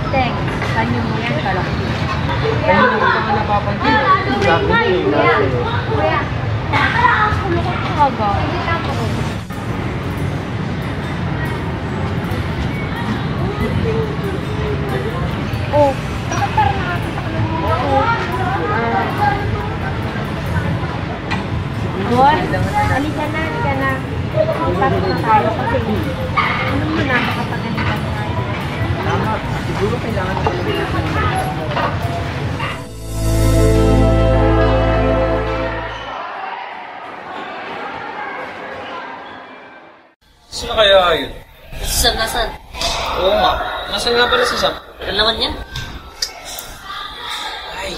Thanks. Kanyo mo yan, kalaki. Ayun, hindi ka nga napapansin. Sa akin na yung nasa iyo. Kuya. Kulukot ka ba? Oh. Bakit parang nakakita ka ng mga Boy, halika na. Ipasok na tayo kasi ano mo na, makapagalitan tayo. Tama, siguro kailangan ko Sino kaya yun? Si Sam nasan? Oo nga. Nasaan nga pala si Sam? Ano naman yan? Ay.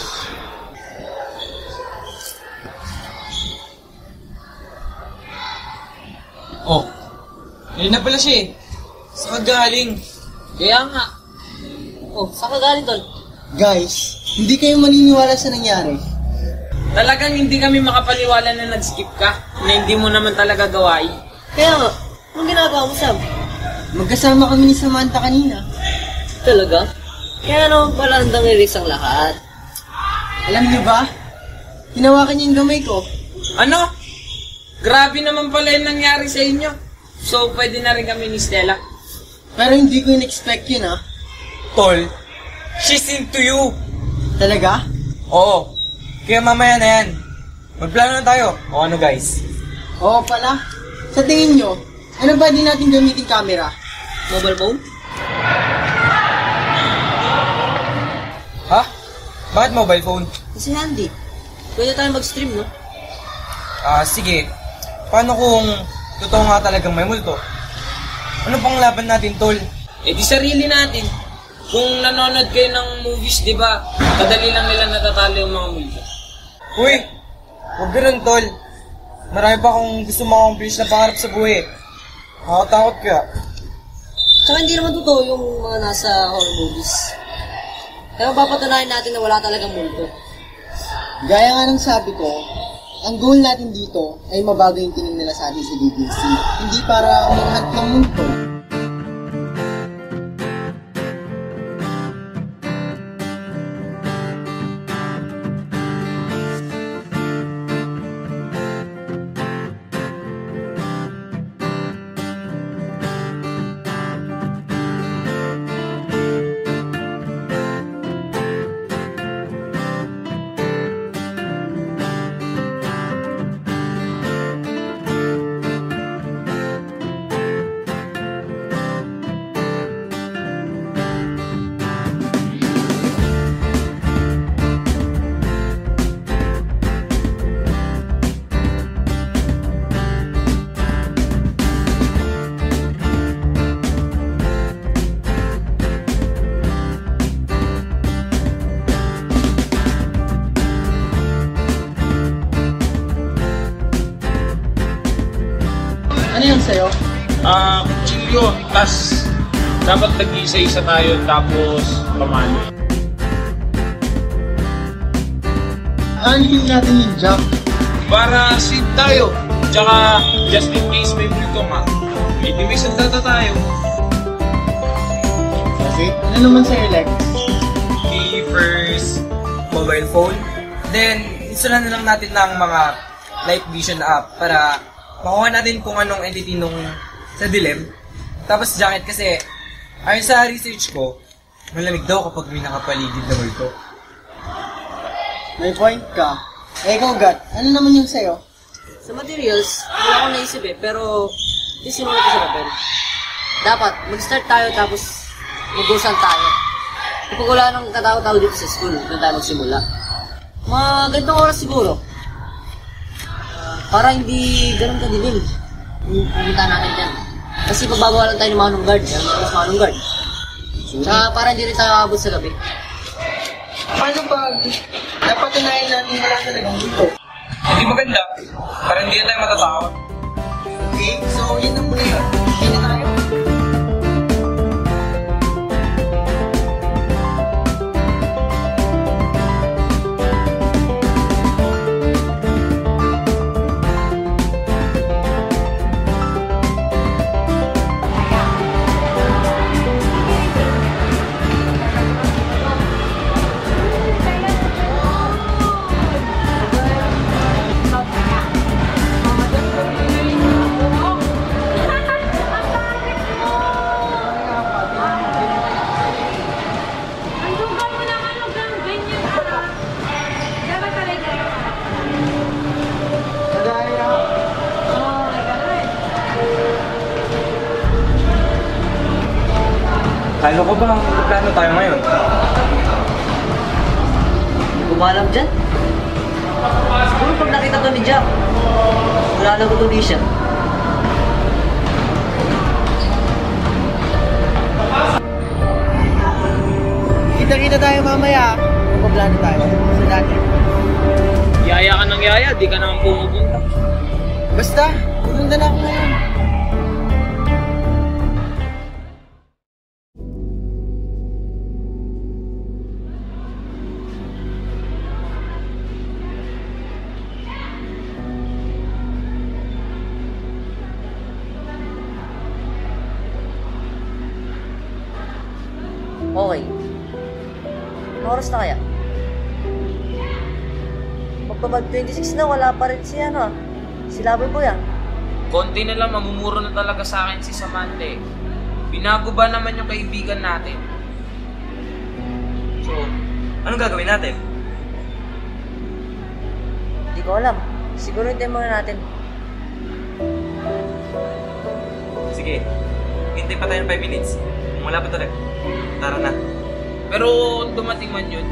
Oh. Yun na pala siya eh. Saan ka galing? Kaya nga. Oh, saan ka galing, tol? Guys, hindi kayo maniniwala sa nangyari. Talagang hindi kami makapaniwala na nag-skip ka, na hindi mo naman talaga gawain. Kaya nga, anong ginagawa mo, Sam? Magkasama kami ni Samantha kanina. Talaga? Kaya naman pala handang i-risk ang lahat. Alam niyo ba? Hinawakan niya yung gamay ko. Ano? Grabe naman pala yung nangyari sa inyo. So, pwede na rin kami ni Stella. Pero hindi ko in-expect yun, ah. Tol, she's into you. Talaga? Oo. Kaya mamaya na yan. Magplano na tayo. O ano guys? Oo pala. Sa tingin nyo, ano ba din natin gamitin camera? Mobile phone? Ha? Bakit mobile phone? Kasi handy. Pwede tayo mag-stream, no? Sige. Paano kung totoo nga talagang may multo? Ano pang laban natin, tol? Eh di sarili natin. Kung nanonood kayo ng movies, di ba, kadali lang nila natatalo yung mga multo. Uy! Huwag ganun, tol. Marami pa akong gusto ma-accomplish na pangarap sa buhay. Nakakatakot ka. Tsaka hindi naman totoo yung mga nasa horror movies. Kaya mapapatunayan natin na wala talagang multo. Gaya nga ng sabi ko, ang goal natin dito ay mabago yung tingin nila sa atin sa DDC. Hindi para manghat ng multo. Ano yung sayo? Kutsilyo, tas dapat nag-isa-isa tayo, tapos pamalo. Aanhin natin yung jump. Para safe tayo, tsaka just in case may multo nga, may sandata tayo. Okay? Ano naman sa'yo, Lex? Okay, first, mobile phone. Then, install na lang natin ng mga light vision app para makuha natin kung anong entity nung sa dilim. Tapos jacket kasi, ayon sa research ko, malamig daw kapag may nakapaligid na multo. May point ka. Eh, ikaw, Gat, ano naman yung sayo? Sa materials, wala akong naisip eh, pero isinulat ko sa papel. Dapat, mag-start tayo tapos mag-usan tayo. Kapag wala nang katao-tao dito sa school, doon tayo magsimula. Mga gandang oras siguro. Para hindi ganun kadilim. Pumunta natin dyan. Kasi pagbabawalan tayo ng manong guard, yan mas manong guard. Tsaka para hindi rin tayo abot sa gabi. Paano pag napatunayan natin wala talagang dito? Hindi maganda, para hindi na tayo matatakot. Okay, so yun ang muna yun. Hindi na tayo. Ano ko ba ang plano tayo ngayon? Hindi ko maalam dyan. Siguro pag nakita to ni Jack, wala ko to di siya. Kita-kita tayo mamaya. Magpaplano tayo sa dati. Yaya ka ng yaya, di ka naman pumupunta. Basta, pumunta na ako ngayon. Okay. Anong oras na kaya? Magpapag 26 na, wala pa rin si si Lover Boy Konti na lang, mamumuro na talaga sa akin si Samantha eh. Binago ba naman yung kaibigan natin? So, anong gagawin natin? Hindi ko alam. Siguro hindi muna natin. Sige, hintay pa tayo ng 5 minutes. Kung wala pa talaga, tara na. Pero kung dumating man yun,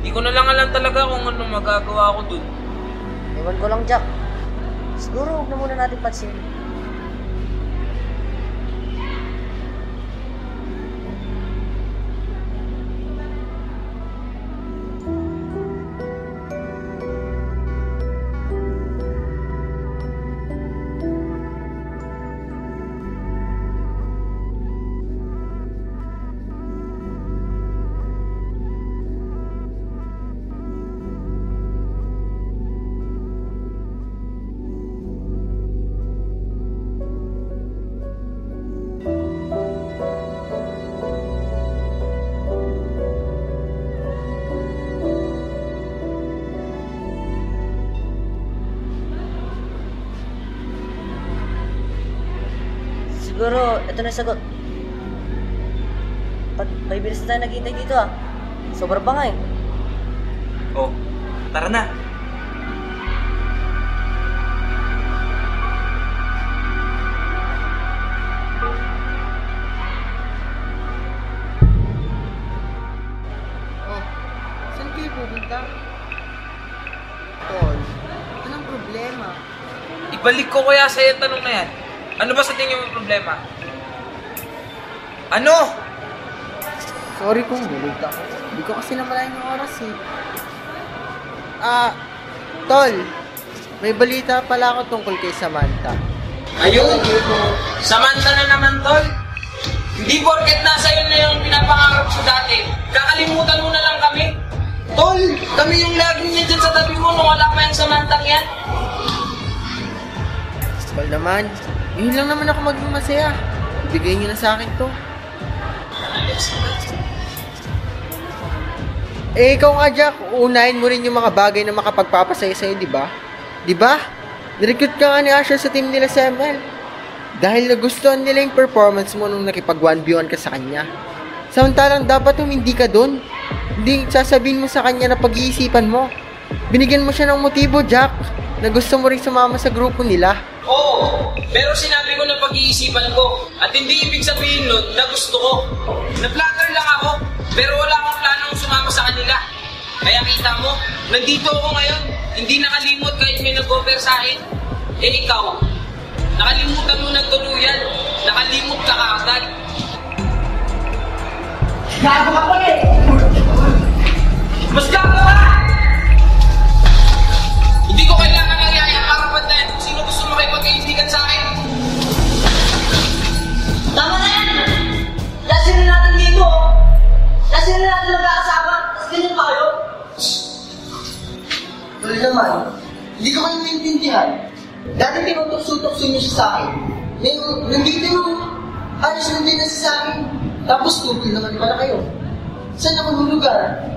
di ko na lang alam talaga kung ano magagawa ko dun. Ewan ko lang, Jack. Siguro huwag na muna natin pansinin. Siguro, ito na yung sagot. May bilis na tayo naghihintay dito Sobrang pa nga eh. Oh, tara na. Oh, saan kayo pupunta? Tol, anong problema? Ibalik ko kaya sa'yo yung tanong na yan. Ano ba sa tingin mo problema? Ano? Sorry kung bulog ako. Hindi ko kasi namalayan yung oras eh. Tol, may balita pala ako tungkol kay Samantha. Ayun! Samantha na naman, tol. Hindi porket nasa yun na yung pinapangarap ko dati. Kakalimutan mo na lang kami. Tol, kami yung laging nandyan sa tabi mo nung wala pa yung Samantha yan. Tol naman, yun lang naman ako maging masaya. Ibigay niyo na sa akin to. Ikaw nga, Jack, uunahin mo rin yung mga bagay na makapagpapasaya sa'yo, di ba? Di ba? Nirecruit ka nga ni Asher sa team nila sa ML. Dahil nagustuhan nila yung performance mo nung nakipag-1v1 ka sa kanya. Samantalang dapat hindi ka dun. Hindi sasabihin mo sa kanya na pag-iisipan mo. Binigyan mo siya ng motibo, Jack, na gusto mo rin sumama sa grupo nila. Oo, pero sinabi ko na pag-iisipan ko. At hindi ibig sabihin nun na gusto ko. Na-flatter lang ako, pero wala akong planong sumama sa kanila. Kaya kita mo, nandito ako ngayon. Hindi nakalimot kahit may nag-offer sa akin. Eh ikaw, nakalimutan mo ng tuluyan. Nakalimot ka kaagad. Gago ka pala eh! Mas gago ka! Hindi ko kailangan ng yaya para pantayan kung sino gusto mo kayo magkaibigan sa akin. Tama na yan! Lasin na natin dito Lasin na natin magkakasama, tapos ganyan pa kayo. Tuloy naman, hindi ko kayo maintindihan. Dati tinutok-sutok niyo siya sa akin. Ngayon, nandito yung ayos nandito na siya sa akin. Tapos tutol naman pala kayo. Saan ako lulugar?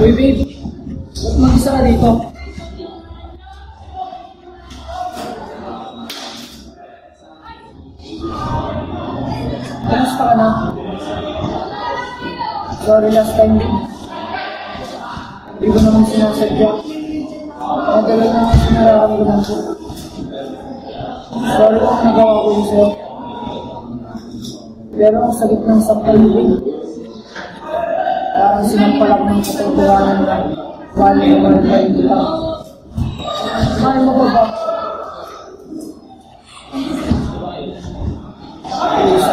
Uy, babe. Ba't mag-isa ka dito? Kamusta ka na? Sorry, last time din. Hindi ko naman sinasadya. Matagal naman sinararamdaman ko. Sorry kung nagawa ko yun sa'yo. Pero ang sakit ng saktalibig. Parang sinampal ako ng katotohanan na mahal pa rin kita. Mahal mo ba ba?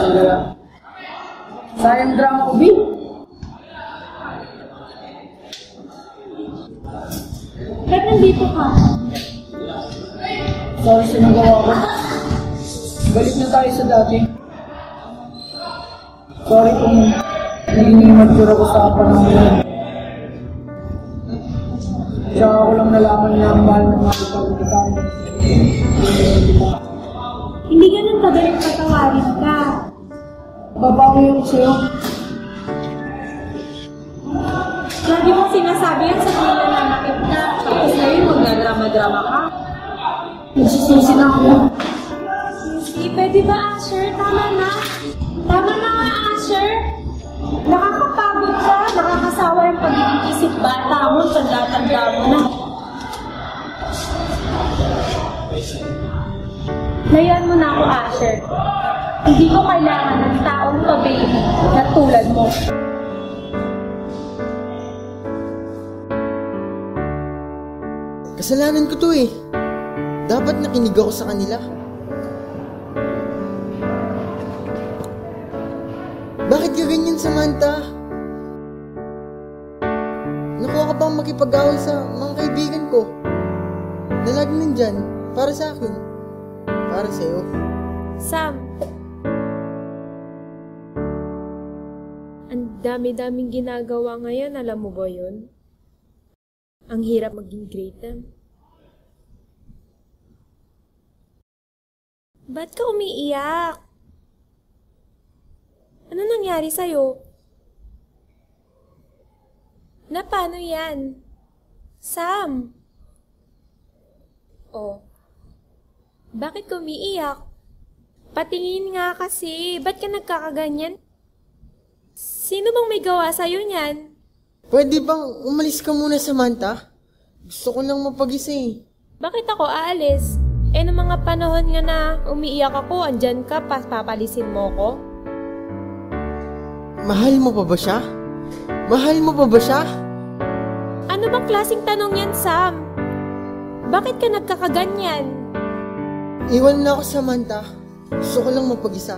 Talaga. Sayang drama ko, B. Ba't nandito ka? Sorry sa nagawa ko. Balik na tayo sa dati. Sorry kung naging immature ako sa panahon yun. Tsaka ako lang nalaman na ang mahal ng mga kapag-itan. Hindi ganun kadaling patawarin ka. Babawi ako sa'yo. Lagi mong sinasabi yan sa mga nananakit ka. Tapos ngayon magdadrama-drama ka. Nagsisusi na ako. Hindi, pwede ba, Asher? Tama na. Tama na nga, Asher. Nakakapagod ka. Nakakasawa yung pag-iisip bata mo. Tanda-tanda mo na. Layuan mo na ako, Asher. Hindi ko kailangan ng taong pa-baby na tulad mo. Kasalanan ko to eh. Dapat nakinig ako sa kanila. Bakit ka ganyan, Samantha? Nakuha ka bang makipag-away sa mga kaibigan ko? Na lagi nandyan, para sa akin. Para sa'yo. Sam, ang dami-daming ginagawa ngayon, alam mo ba yun? Ang hirap maging great, Ba't ka umiiyak? Ano nangyari sa'yo? Na paano yan? Sam! Oh. Bakit ka umiiyak? Patingin nga kasi. Ba't ka nagkakaganyan? Sino bang may gawa sa'yo niyan? Pwede bang umalis ka muna, Samantha? Gusto ko lang mapag-isa eh. Bakit ako aalis? Noong mga panahon nga na umiiyak ako, andyan ka, papalisin mo ko? Mahal mo pa ba siya? Mahal mo pa ba siya? Ano bang klaseng tanong yan, Sam? Bakit ka nagkakaganyan? Iwan na ako, Samantha. Gusto ko lang mapag-isa.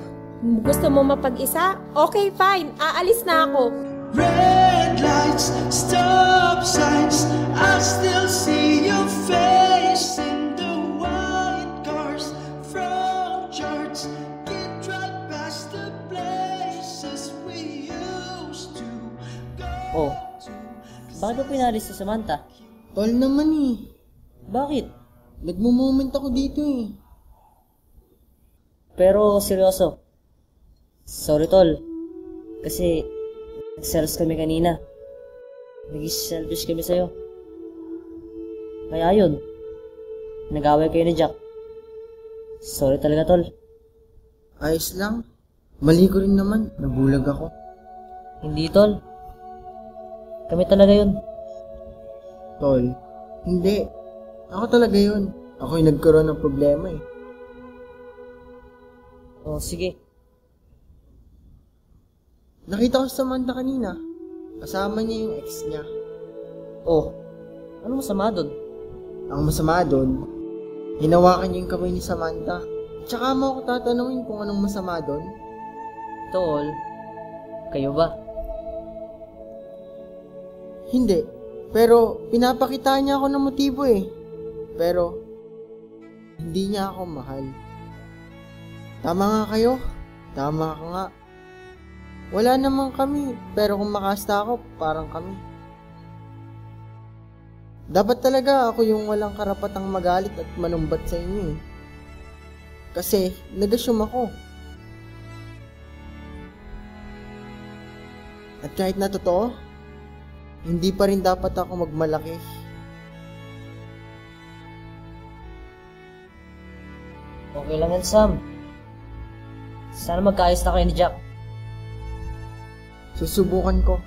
Gusto mo mapag-isa? Okay, fine. Aalis na ako. Red lights, stop signs, I still see your face in the white cars, front yards, get right past the places we used to go. Oh, bakit mo pinalis si Samantha? Tol naman eh. Bakit? Nagmo-moment ako dito eh. Pero seryoso. Sorry, tol. Kasi nag-sells kami kanina. Nag-selfish kami sa'yo. Kaya yun. Nag-away kayo ni Jack. Sorry talaga, tol. Ayos lang. Mali ko rin naman. Nabulag ako. Hindi, tol. Kami talaga yun. Tol, hindi. Ako talaga yun. Ako yung nagkaroon ng problema eh. Oh, sige. Nakita ko si Samantha kanina. Kasama niya yung ex niya. Oh, ano masama doon? Ang masama doon, hinawakan niya yung kamay ni Samantha. Tsaka mo ako tatanungin kung anong masama doon. Tol, kayo ba? Hindi. Pero pinapakita niya ako ng motibo eh. Pero hindi niya ako mahal. Tama nga kayo. Tama ka nga. Wala naman kami, pero kung makasta ako, parang kami. Dapat talaga ako yung walang karapatang magalit at manumbat sa inyo eh. Kasi nag-assume ako. At kahit na totoo, hindi pa rin dapat ako magmalaki. Okay lang yan, Sam. Sana magkaayos na kayo ni Jack. Susubukan ko.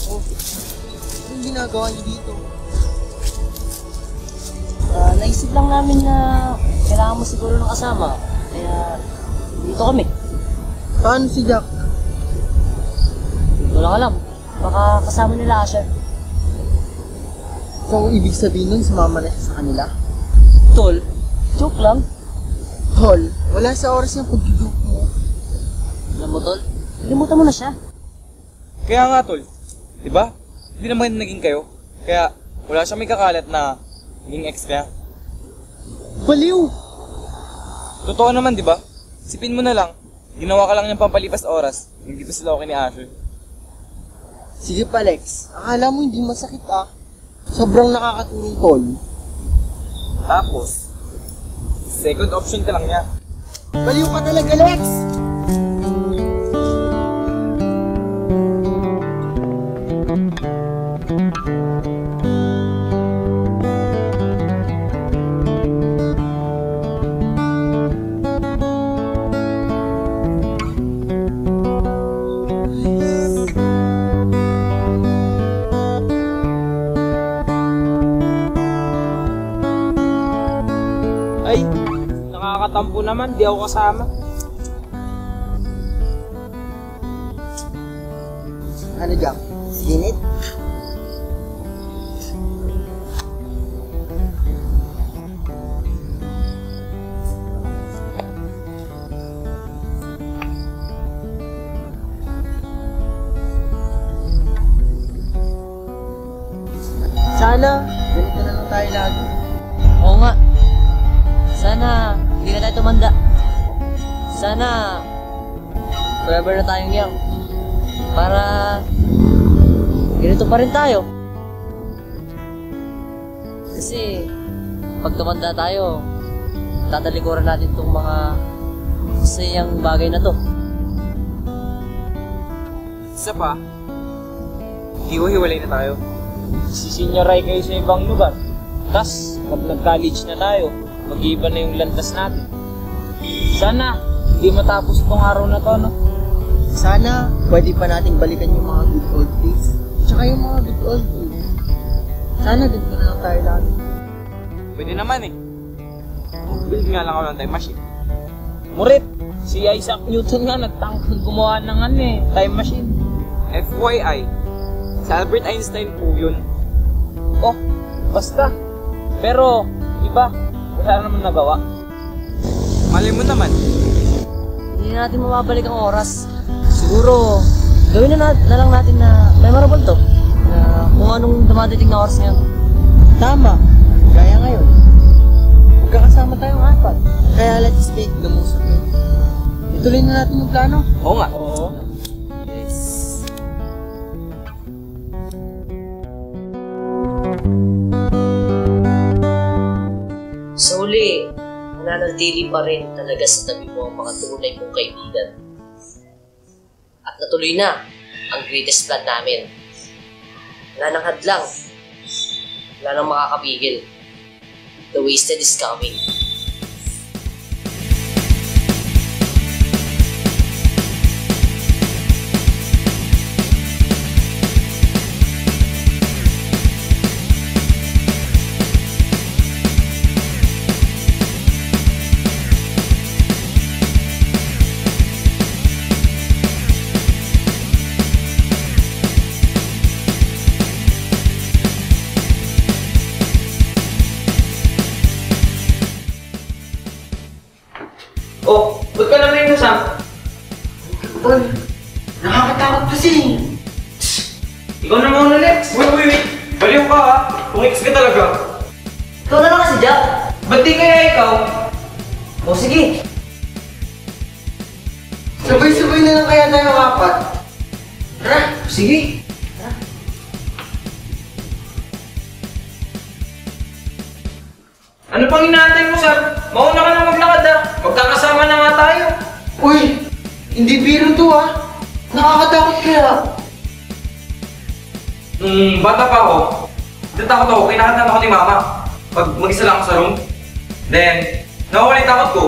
Oh, anong ginagawa niyo dito? Naisip lang namin na kailangan mo siguro ng kasama. Kaya dito kami. Paano si Jack? Hindi ko lang alam. Baka kasama nila Asher. So, ibig sabihin nun, sumama na siya sa kanila? Tol, joke lang. Tol, wala sa oras ng pag-joke mo. Alam mo, Tol, kalimutan mo na siya. Kaya nga, tol. Diba? Hindi naman naging kayo. Kaya wala siyang may kakalat na naging ex kaya. Baliw! Totoo naman, di ba? Sipin mo na lang. Ginawa ka lang niyang pampalipas oras. Hindi pa sila okay ni Asher. Sige pa, Lex. Akala mo hindi masakit ah. Sobrang nakakatulong, Tol. Tapos, second option ka lang niya. Baliw ka talaga, Lex! Ay, nakakatampo naman, di ako kasama. Ano, Jack? Sinit? Sana, ganito na lang tayo lagi. Oo nga. Sana hindi na tayo tumanda. Sana forever na tayong young. Para ganito pa rin tayo. Kasi pag tumanda tayo, tatalikuran natin itong mga masayang bagay na to. Isa pa, hiwa-hiwalay na tayo. Sisinyaray kayo sa ibang lugar. Tas, pag nag-college na tayo, mag-iiba na yung landas natin. Sana, hindi matapos itong araw na to, no? Sana, pwede pa nating balikan yung mga good old days. Tsaka yung mga good old days. Sana, ganito na lang tayo lagi. Pwede naman eh. Build nga lang ako ng time machine. Murit, si Isaac Newton nga nagtangkang gumawa ng time machine. FYI, si Albert Einstein po yun. Oh, basta. Pero, iba, wala naman nagawa. Malay mo naman. Hindi na natin mababalik ang oras. Siguro, gawin na lang natin na memorable to. Na kung anong dumadating na oras ngayon. Tama. Gaya ngayon. Magkakasama tayong apat. Kaya let's make the most of it. Ituloy na natin yung plano. Oo nga. Oo. Yes. Sa huli, nananatili pa rin talaga sa tabi mo ang mga tunay mong kaibigan. At natuloy na ang greatest plan namin. Wala nang hadlang. Wala nang makakapigil. The wasted is coming. Oh, ba't ka naman yung Sam? Tol, nakakatakot kasi. Ikaw na muna, Lex. Wait. Baliw ka ha. Kung ex ka talaga. Ikaw na lang kasi, Jack. Ba't di kaya ikaw? O sige. Sabay-sabay na lang kaya tayo apat. Tara. Sige. Ano pang inaantay mo, Sam? Mauna ka na maglakad ha. Magkakasama na nga tayo. Uy, hindi biro to ah. Nakakatakot kaya. Nung bata pa ako, natakot ako, kinakatan ako ni mama. Pag mag-isa lang ako sa room. Then, nawawala yung takot ko.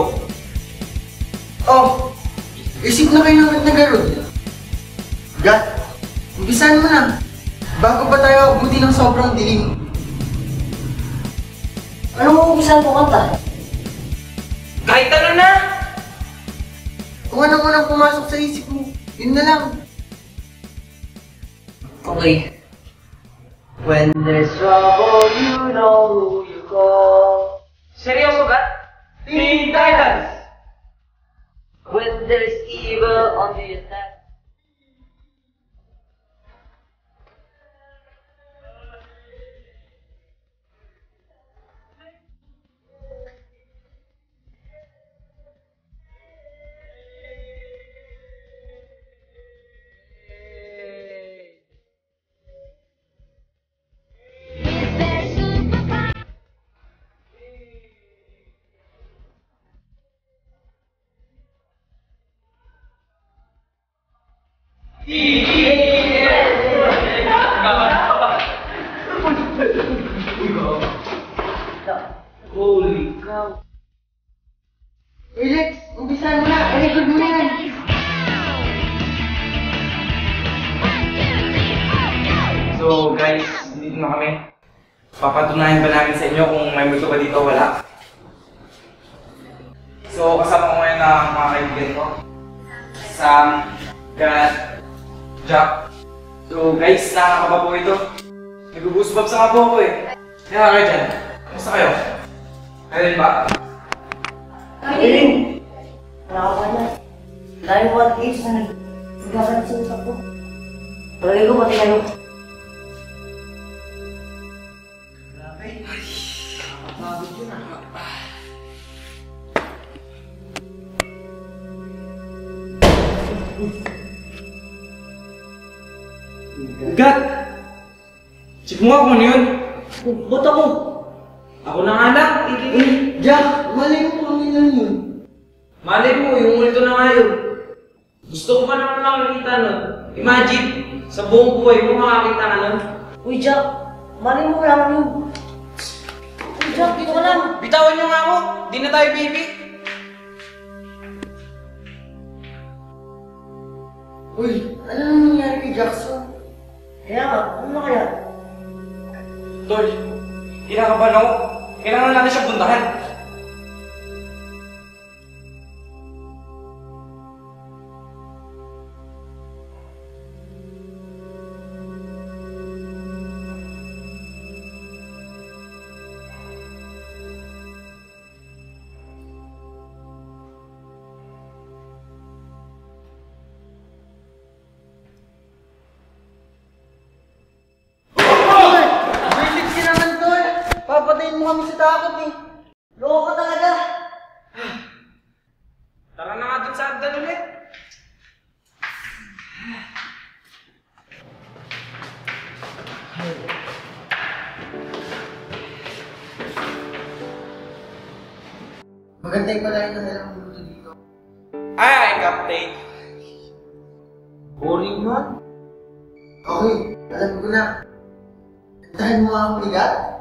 Oh, isip na kayo naman na garod. Gat, umpisan mo na. Bago pa tayo abuti ng sobrang dilim. Anong umpisahan ko kanta? Kahit ano na! Kung ano unang pumasok sa isip mo, yun na lang. Okay. When there's trouble, you know who you call. Seryoso ba? Teen Titans! When there's evil on the attack. Holy cow! Lex, umpisahan mo na. I-record mo na yan. So guys, dito na kami. Papatunayan ba namin sa inyo kung may multo ba dito o wala? So kasama ko ngayon ang mga kaibigan ko. Sam, Gat, Jack. So guys, nakakaba po ito. Nag-goosebumps nga po ako eh. Kaya kayo dyan. Kamusta kayo? Kayo din ba? Kailin! Nakaka na. Dahil what is na nagagalit sa utak ko. Palagay ko pati kayo. Grabe. Nakakapagod yun ah. Gat! Check mo nga kung ano yun. Ba't ako? Ako na nga lang! Jack, malay mo kung ano yun. Malay mo, yung multo na nga yun. Gusto ko pa naman makakita nun. Imagine, sa buong buhay mo makakita ka nun. Uy, Jack. Malay mo lang yun. Uy, Jack, dito ka lang. Bitawan nyo nga ako! Di na tayo baby! Uy, ano nang nangyari kay Jackson? Kaya nga, ano na kaya? Tol, kinakabahan ako. Kailangan natin siya puntahan. Papatayin mo kami sa takot eh. Loko ka talaga. Tara na nga dun sa hagdan ulit. Magantay pa tayo ng ilang minuto dito. Ay, Captain. Boring nun. Okay, alam ko na. Antahin mo ang bigat?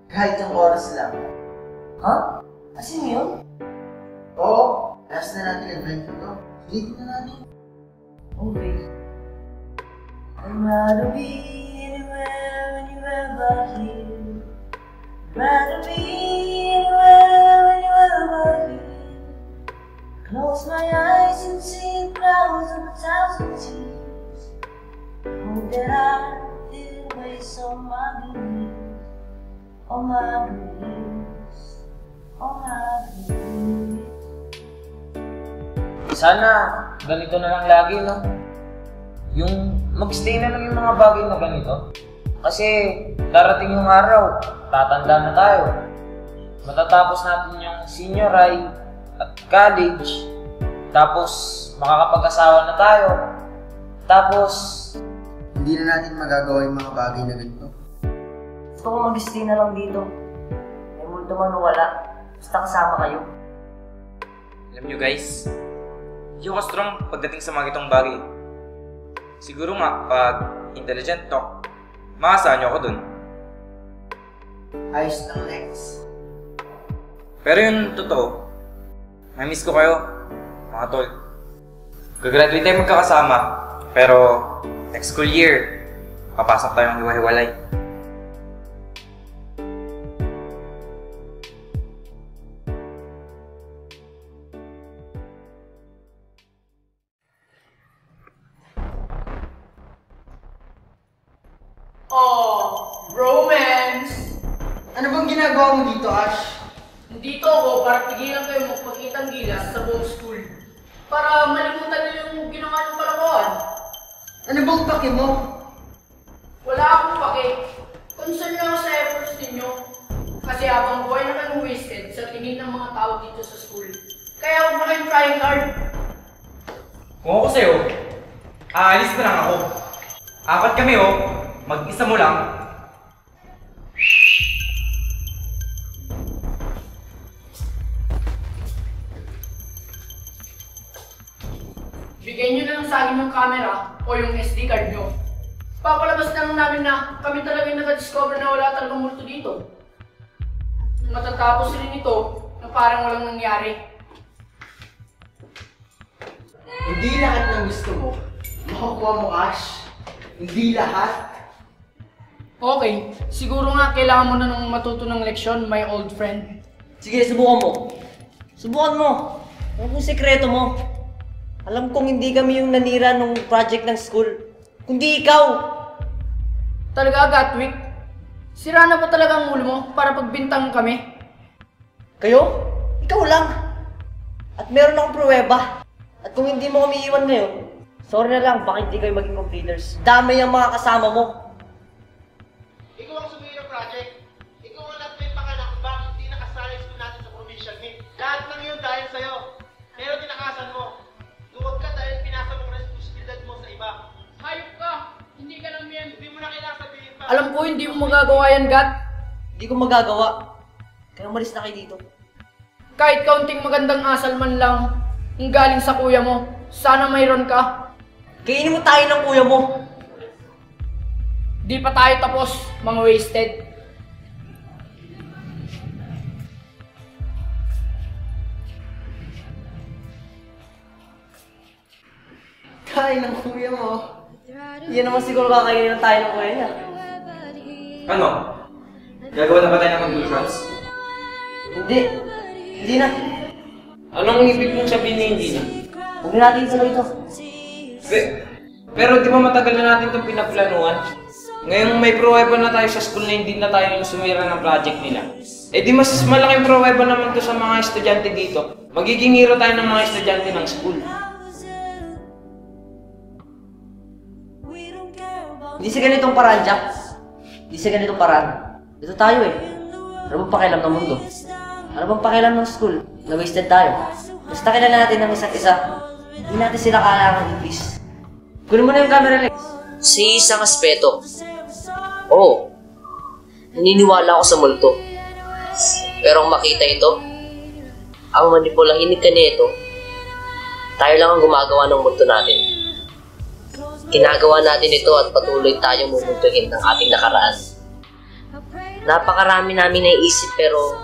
Kahit yung oras lang. Ha? Asin mo yun? Oo, last na natin ang adventure to. Sige na natin. Okay. I'd rather be anywhere when you ever here. Rather be anywhere when you ever here. Close my eyes and see clouds of 1,000 tears. Hope that I didn't waste all my dreams. All my dreams. All my dreams. Sana ganito na lang lagi, no? Yung magstay na lang yung mga bagay na ganito. Kasi darating yung araw, tatanda na tayo. Matatapos natin yung senior high at college. Tapos makakapag-asawa na tayo. Tapos Hindi na natin magagawa yung mga bagay na ganito. Gusto ko mag-stay na lang dito. May multo man o wala. Basta kasama kayo. Alam nyo guys, hindi ako strong pagdating sa mga itong bagay. Siguro nga, pag intelligent talk, maasahan nyo ako dun. Ayos lang, Lex. Pero yung totoo, na-miss ko kayo, mga tol. Gagraduate tayo magkakasama, pero next school year, papasok tayong hiwa-hiwalay. Bromance! Ano bang ginagawa mo dito, Ash? Nandito ako para tigilan kayo magpakitang gilas sa buong school. Para malimutan niyo yung ginawa ng kalokohan. Ano bang pake mo? Wala akong pake. Concern lang ako sa efforts ninyo. Kasi habang buhay na kayong wasted sa tingin ng mga tao dito sa school. Kaya huwag na kayong trying hard. Kung ako sa'yo, aalis na lang ako. 4 kami mag-isa mo lang. Bigyan nyo na lang sa akin yung camera o yung SD card nyo. Papalabas na lang namin na kami talaga yung nakadiscover na wala talagang multo dito. Matatapos rin ito na parang walang nangyari. Hindi lahat ng gusto mo, makukuha mo, Ash. Hindi lahat. Okay, siguro nga kailangan mo na nung matuto ng leksyon, my old friend. Sige, subukan mo. Subukan mo. Ano yung sekreto mo? Alam kong hindi kami yung nanira ng project ng school. Kundi ikaw! Talaga, Gatwick? Sira na ba talaga ang ulo mo para pagbintang kami? Kayo? Ikaw lang! At meron akong pruweba. At kung hindi mo kami iwan ngayon, sorry na lang, baka hindi kayo maging completers. Dami ang mga kasama mo. Ikaw ang sumili ng project. Ikaw ang nag-trip pa ka lang bakit hindi nakasali school natin sa provincial meet. Lahat ng yun dahil sa'yo. Pero tinakasan mo. Luwag ka dahil pinasa mong responsibilidad mo sa iba. Hayop ka! Hindi ka lang yan. Hindi mo na kailangan sabihin pa. Alam ko hindi mo magagawa yan, Gat. Hindi ko magagawa. Kaya umalis na kayo dito. Kahit kaunting magandang asal man lang, ang galing sa kuya mo, sana mayroon ka. Kainin mo tayo ng kuya mo. Di pa tayo tapos, mga wasted. Kain ng kuya mo. Yan naman siguro kakainin ng tayo ng kuya niya. Ano? Gagawa na ba tayo ng conclusions? Hindi. Hindi na. Anong ibig mong sabihin na hindi na? Huwag na natin ituloy ito. Pero di ba matagal na natin itong pinaplanuhan? Ngayong may pruweba na tayo sa school na hindi na tayo yung sumira ng project nila. Eh di mas malaking pruweba naman to sa mga estudyante dito. Magiging hero tayo ng mga estudyante ng school. Hindi sa ganitong paraan, Jack. Hindi sa ganitong paraan. Ito tayo eh. Ano bang pakialam ng mundo? Ano bang pakialam ng school? Na-wasted tayo. Basta kilala natin ng isa't isa. Hindi natin sila kailangan please. Kunin mo na yung camera, Lex. Sa isang aspeto. Oo. Naniniwala ako sa multo. Pero ang makita ito, ang manipulahinig ka nito, tayo lang ang gumagawa ng multo natin. Ginagawa natin ito at patuloy tayong mumultuhin ng ating nakaraan. Napakarami namin naiisip pero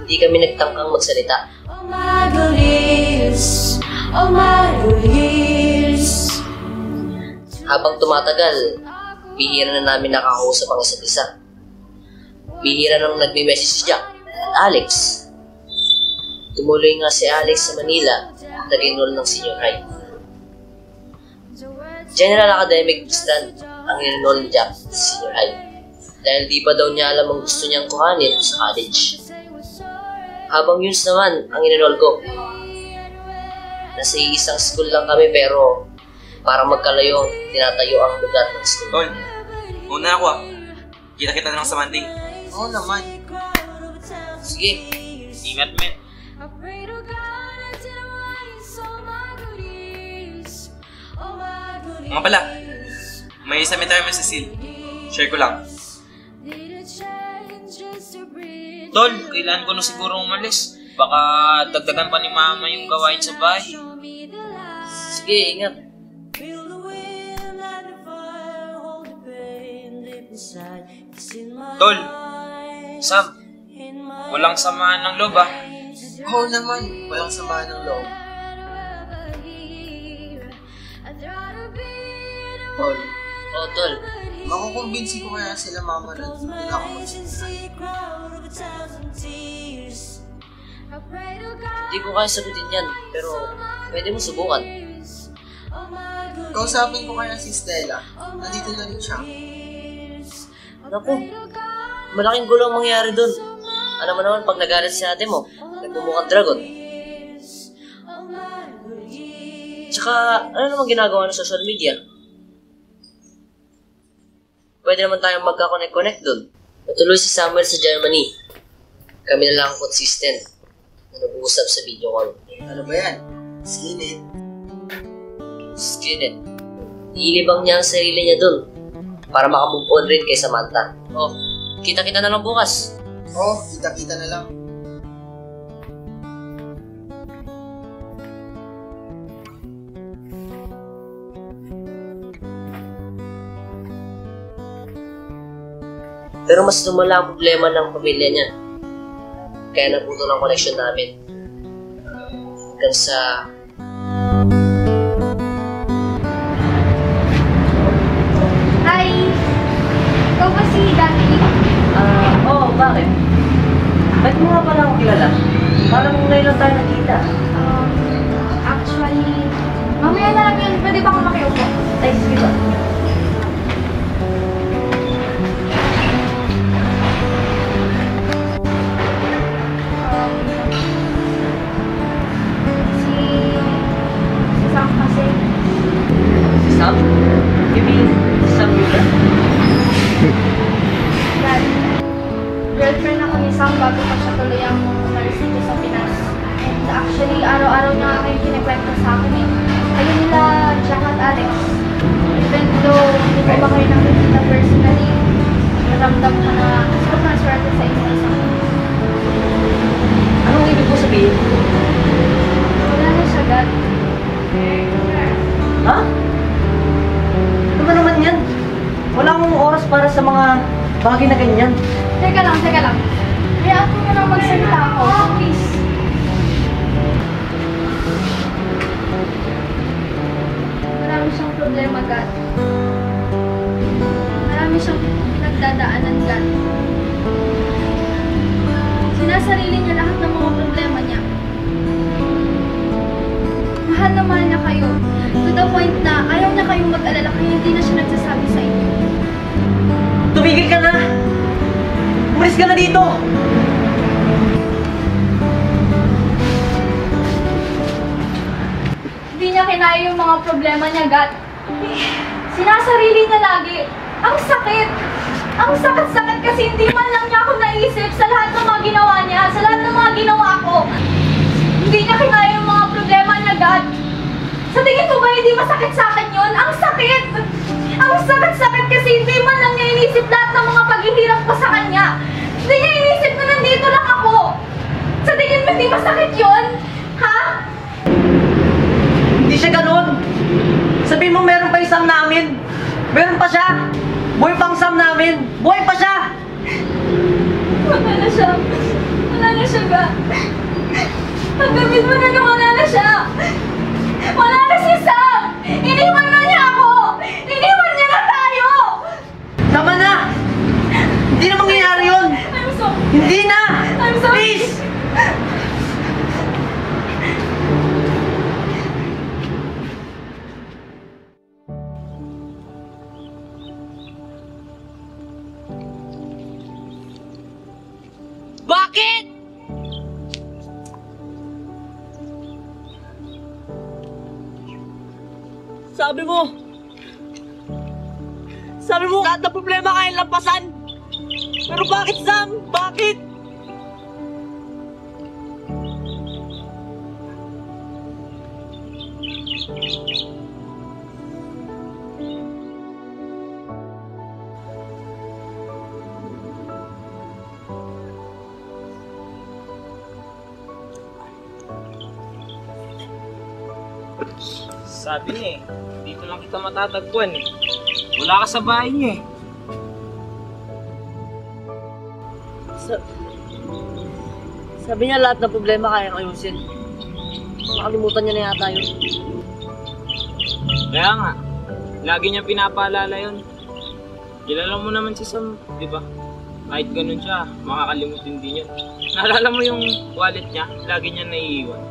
hindi kami nagtangkang magsalita. Oh my goodness, oh my goodness. Habang tumatagal, bihira na namin nakakausap ang isa't isa. Bihira nang nagme-message si Jack at Alex. Tumuloy nga si Alex sa Manila at nag-enroll ng senior high. General Academic Strand ang in-enroll ni Jack sa senior high. Dahil di pa daw niya alam ang gusto niyang kuhanin sa college. Habang Yunes naman ang in-enroll ko. Nasa isang school lang kami pero para magkalayo, tinatayo ang lugar ng school. Tol, una ako Kita-kita na lang sa Monday. Oo naman. Sige. Ingat, men. Nga pala, may cemetery sa Cecil. Share ko lang. Tol, kailangan ko na siguro umalis. Baka dagdagan pa ni mama yung gawain sa bahay. Sige, ingat. Tol, Sam, walang samaan ng loob ah. Oo naman, walang samahan ng loob. Tol, Oh, Tol. makukumbinsi ko kaya sila mama na hindi na ako magsinay. Hindi ko kaya sagutin yan, pero pwede mo subukan. Kausapin ko kaya si Stella. Nandito na rin siya. Naku, malaking gulo ang mangyayari dun. Alam mo naman, pag nagalit si ate mo, nagmumukhang dragon. Tsaka, ano naman ginagawa ng social media? Pwede naman tayong magka-connect dun. Natuloy si Samuel sa Germany. Kami na lang ang consistent na nag-uusap sa video call. Ano ba yan? Skinit. Skinit. Iilibang niya ang sarili niya dun para makamove on rin kay Samantha. Oh, kita-kita na lang bukas. Oh, kita-kita na lang. Pero mas lumala ang problema ng pamilya niya. Kaya naputol ang connection namin. Hanggang sa... Hi! Ikaw ba si Dati? Oo, bakit? Ba't mo nga pala ako kilala? Parang ngayon lang tayo nakita. Actually, mamaya na lang yun. Pwede ba akong makiupo? Ay, sige ba? Si Sam kasi. Si Sam? You mean Sam Muller? Dad, girlfriend ako ni Sam bago pa siya tuloy ang nurse dito sa Pinas. And actually, araw-araw niya kayo kinikwento sa akin eh. Ayun nila, Jack at Alex. Even though hindi ko ba kayo nakikita personally, naramdam ko na sobrang swerte sa inyo isa. Anong ibig mo sabihin? Wala na siya, Dad. Ha? Ano ba naman yan? Wala akong oras para sa mga bagay na ganyan. Teka lang. Hayaan mo na lang magsalita ako. Please. Marami siyang problema, God. Marami siyang pinagdadaanan, God. Sinasarili niya lahat ng mga problema niya. Mahal na mahal niya kayo. To the point na ayaw niya kayong mag-alala kaya hindi na siya nagsasabi sa inyo. Tumigil ka na! Umalis ka na dito! Hindi niya kinaya yung mga problema niya, God. Sinasarili niya lagi. Ang sakit! Ang sakit-sakit kasi hindi man lang niya ako naisip sa lahat ng mga ginawa niya, sa lahat ng mga ginawa ko. Hindi niya kinaya yung mga problema niya, God. Sa tingin ko ba hindi masakit sa akin yun? Ang sakit! Ang sakit-sakit kasi hindi man lang niya inisip lahat ng mga paghihirap ko sa kanya. Hindi niya inisip na nandito lang ako. Sa tingin mo hindi masakit yun? Ha? Hindi siya ganun! Sabihin mo meron pa isang namin! Meron pa siya! Buhay pang Sam namin! Buhay pa siya! Wala na siya. Wala na siya, God. Tanggapin mo na wala na siya. Wala na si Sam! Iniwan na niya ako! Iniwan niya na tayo! Tama na! Hindi na mangyayari yun! I'm sorry. Hindi na! I'm sorry. Please! Bakit? Sabi mo lahat ng problema kaya lampasan. Pero bakit, Sam? Bakit? Sabi niya dito lang kita matatagpuan eh. Wala ka sa bahay niya eh. Sabi niya lahat ng problema kaya ayusin. Nakalimutan niya na yata yun. Kaya nga, lagi niya pinapaalala yun. Kilala mo naman si Sam, di ba? Kahit ganun siya, makakalimutin din yun. Naalala mo yung wallet niya, lagi niya naiiwan.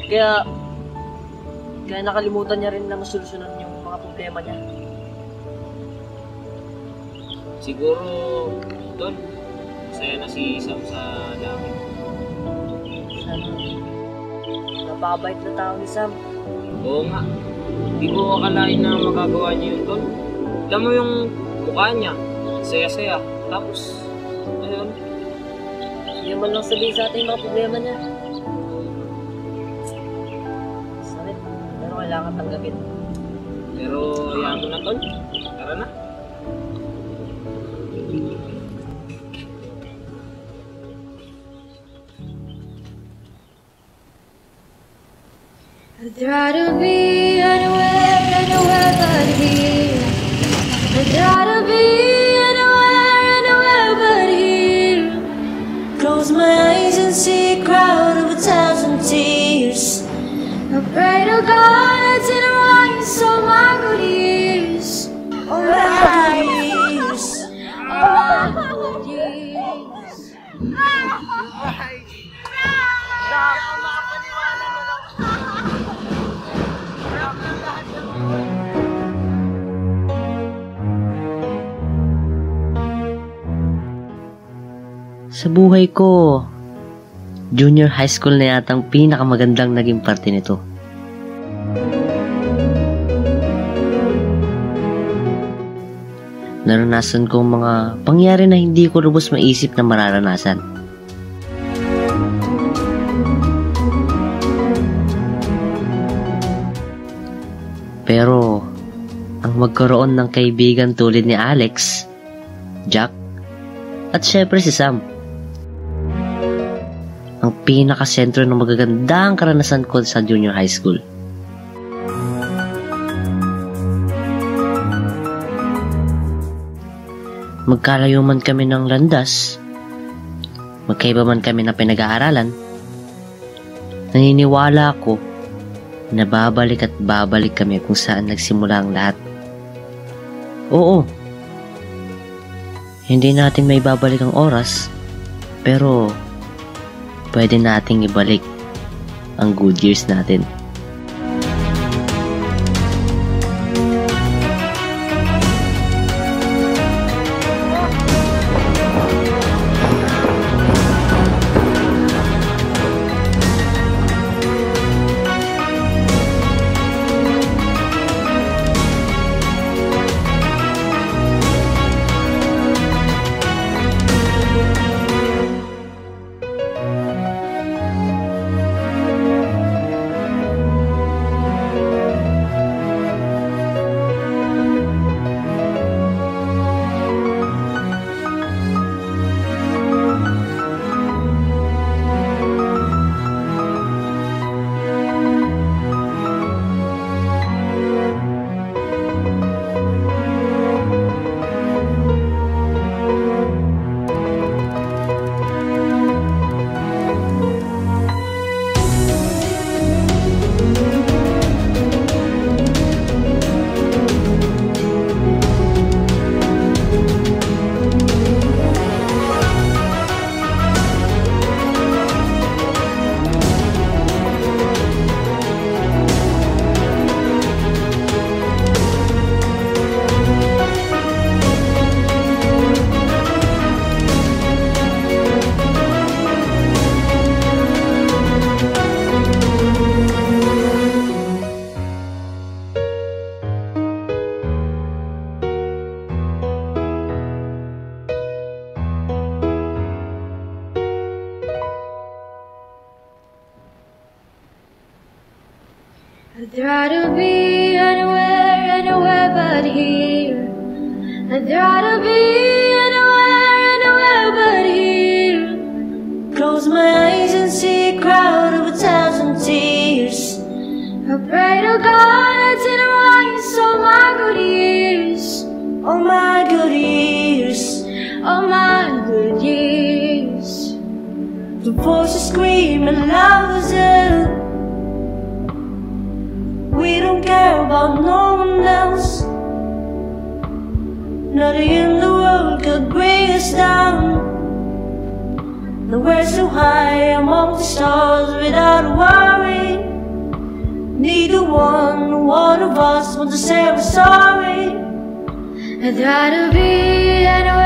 Kaya nakalimutan niya rin na masolusyonan yung mga problema niya. Siguro, Tol, masaya na si Sam sa langit. Napakabait na tao ni Sam. Oo nga. Hindi ko akalain na magagawa niya yun, Tol. Alam mo yung mukha niya, saya-saya. Tapos, ayun. Hindi man lang sabihin sa atin yung mga problema niya. Sakit, pero kailangan tanggapin. Pero, hayaan mo na, Tol. Tara na. I'd rather be anywhere but here. I'd rather be anywhere but here. Close my eyes and see a crowd of 1,000 tears. I pray to God it's in the eyes of my good years. Oh my good years. Oh my good years. Sa buhay ko, junior high school na yatang pinakamagandang naging parte nito. Naranasan ko mga pangyari na hindi ko lubos maisip na mararanasan. Pero, ang magkaroon ng kaibigan tulad ni Alex, Jack, at syempre si Sam, ang pinakasentro ng magagandang karanasan ko sa junior high school. Magkalayo man kami ng landas, magkaiba man kami ng pinag-aaralan, naniniwala ako na babalik at babalik kami kung saan nagsimula ang lahat. Oo, hindi natin may babalik ang oras, pero pwede nating ibalik ang good years natin. I'd rather be anywhere but here. I'd rather be anywhere but here. Close my eyes and see a crowd of 1,000 tears. I pray to God it's in the eyes of my good years. Oh my good years. Oh my good years. The voices screaming loud as hell. We don't care about no one else. Nothing in the world could bring us down. Nowhere so high among the stars without a worry. Neither one of us wants to say I'm sorry. I'd rather be anywhere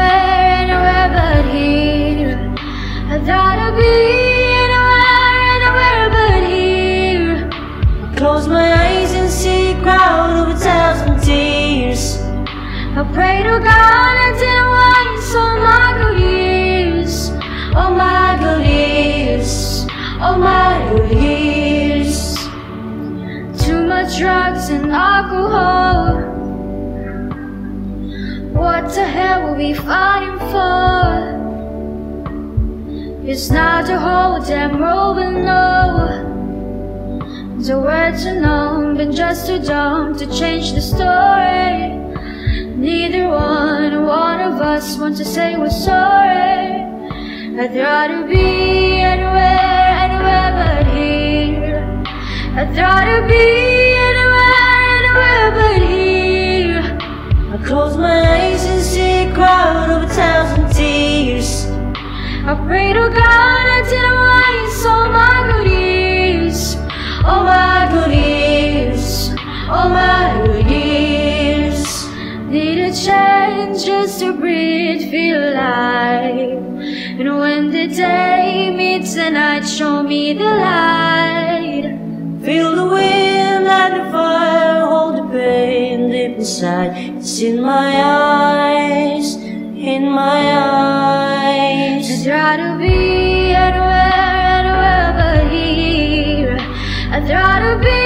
alcohol. What the hell were we fighting for? It's not the whole damn world will know. The words are known, been just too dumb to change the story. Neither one of us wants to say we're sorry. I'd rather be anywhere but here. I'd rather be anywhere but here. I close my eyes and see a crowd of 1,000 tears. I pray to God until I waste all my good years. All my good years. All my good years. Need a chance just to breathe, feel alive. And when the day meets the night, show me the light. Feel the wind like the fire, hold the pain deep inside. It's in my eyes, in my eyes. I'd rather be anywhere but here. I'd rather be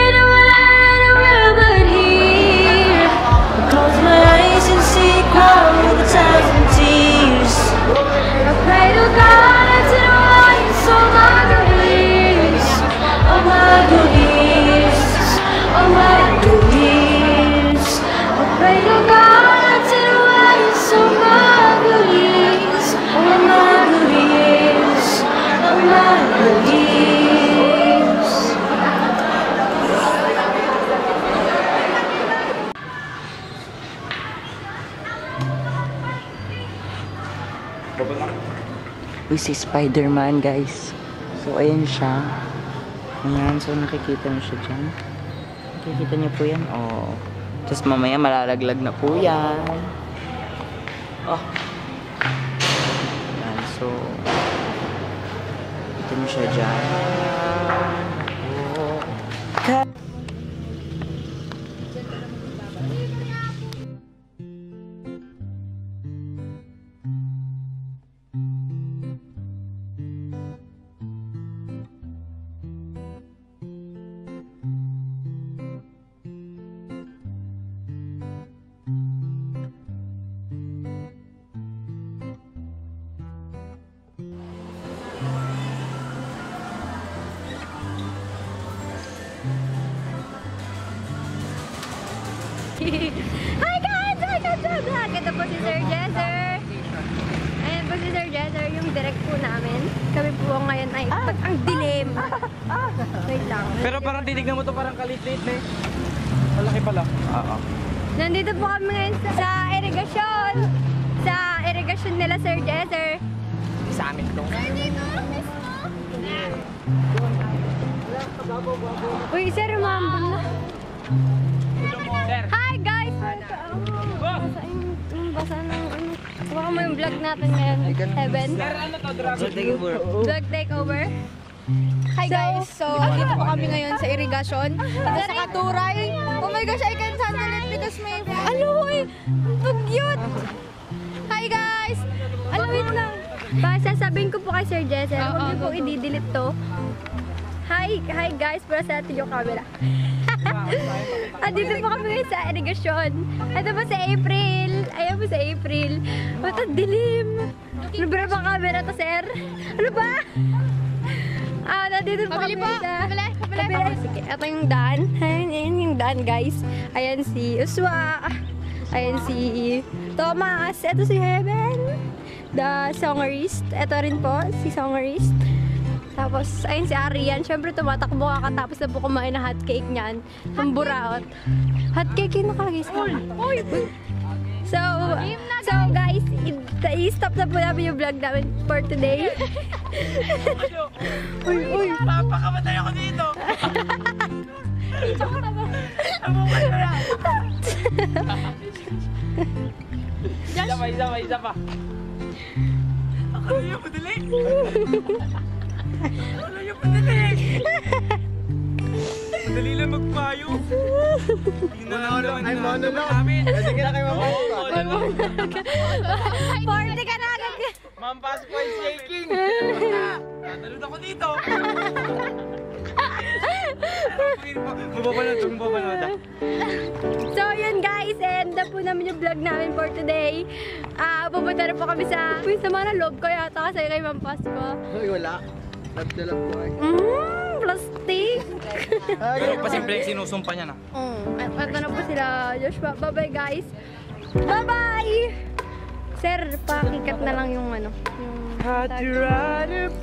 anywhere but here. I close my eyes and see a crowd of 1,000 tears. I pray to God until I waste all my good years. All my good years. All my good years. I pray to God until I waste all my good years. All my good years. All my good years. Uy, si Spider-Man, guys. So, ayan siya. Ayan, so nakikita niyo siya dyan. Nakikita niyo po yan? Oo. Tapos mamaya malalaglag na po yan. Oh. Ayan, so nakikita niyo siya dyan. Oh. Hi guys! Welcome to the vlog! Ito po si Sir Jesser. Ayan po si Sir Jesser, yung direct po namin. Kami po ngayon ay ang dilim. Wait lang. Pero parang tinignan mo to parang kalit-lit na eh. Malaki pala. Oo. Nandito po kami ngayon sa irigasyon. Sa irigasyon nila Sir Jesser. Sa amin to. Nandito, mismo. Uy, Sir, umambon na. Hi guys! Basa ng ano. Baka mo yung vlog natin ngayon. Heaven. Vlog takeover. Hi guys! So, dito po kami ngayon sa irigasyon. Dito sa Katuray. Oh my gosh, I can't handle it because may... Ano eh? So cute! Hi guys! Ano, wait lang. Sasabihin ko po kay Sir Jesser. Huwag niyo po i-delete to. Hi guys! Para sa atin yung camera. Dito po kami ngayon sa irigasyon. Ito po si April. Ayan po si April. Ba't ang dilim? Ano ba bang camera to, sir? Ano ba? Nandito po kami sa kabila. Sige, ito yung daan. Ayan yung daan, guys. Ayan si Uswa. Ayan si Thomas. Ito si Heaven. The Songerist. Ito rin po, si Songerist. Tapos, ayun si Arian. Siyempre, tumatakbo kakatapos na po kumain na hotcake niyan. Ang buraot. Hotcake yung nakalagay sa akin. So guys, i-stop na po namin yung vlog namin for today. Uy. Papakamatay ako dito. Amukan mo na. Isa pa. Ako yung madali. Madali lang magpayo. Ay, monolog. Kasi ka na kayo mamampas. 40 ka na agad. Mampas po ay shaking. Tatalun ako dito. Mababanood. So yun guys, end na po namin yung vlog namin for today. Pupunta na po kami sa sama na loob ko yata kasi kay Ma'am Pasko. Ay, wala. Nagdala po ay. Plastic. Pero pasimple yung sinusumpa niya na. Ito na po sila, Joshua. Bye-bye guys. Bye-bye! Sir, pakikat na lang yung ano.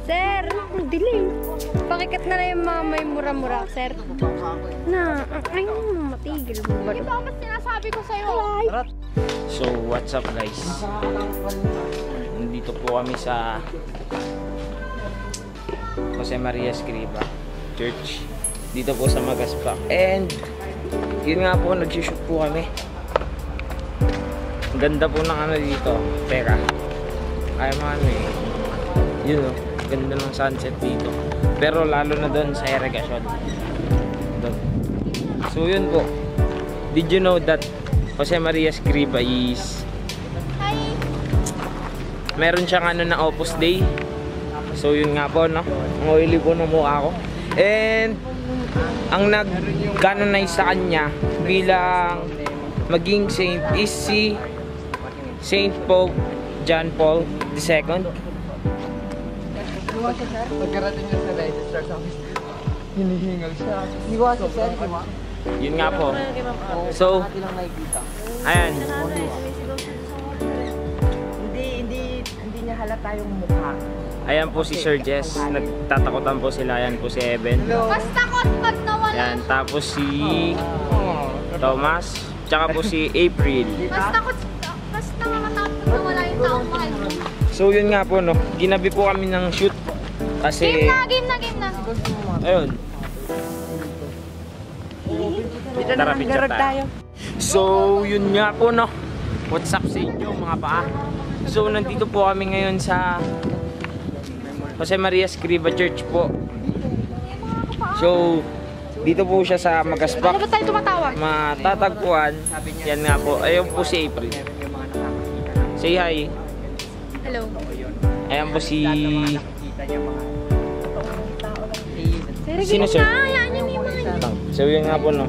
Sir, ang dilim. Pakikat na lang yung mga may mura-mura, sir. Na, ay, matigil mo ba? Ito ang sinasabi ko sa'yo. So, what's up guys? Nandito po kami sa Jose Maria Escriva Church. Dito po sa Magaspak. And, yun nga po, nag-shoot po kami. Ang ganda po ng ano dito. Teka. Ay mga ano eh. Yun o. Ganda ng sunset dito. Pero lalo na doon sa irrigation. Doon. So yun po. Did you know that Jose Maria Escriva is meron siyang ano na Opus Dei. So yun nga po no. Ang oily po ng mukha ko. And ang nag-canonize sa kanya bilang maging saint is si Saint Pope John Paul II. Pagkarating niya sa register sa office, hinihingal siya. Iwa si sir, iwa. Yun nga po. So, ayan. Hindi niya halata yung mukha. Ayan po si Sir Jess. Nagtatakutan po sila. Ayan po si Evan. Mas takot pag nawala. Ayan. Tapos si Thomas. Tsaka po si April. Mas takot, mas nakakatakot na wala yung taong mahal mo. So yun nga po no. Ginabi po kami ng shoot. Kasi... Game na. Ayun. Tara, picture tayo. So yun nga po no. What's up sa inyo mga paa? So nandito po kami ngayon sa Jose Maria Escriva Church po. So dito po siya sa Magaspak. Ano ba tayo tumatawa? Matatagpuan. Yan nga po. Ayun po si April. Say hi. Hello. Ayan po si... Sir, Sino, sir? Hayaan niyo may mga. So yun nga po no.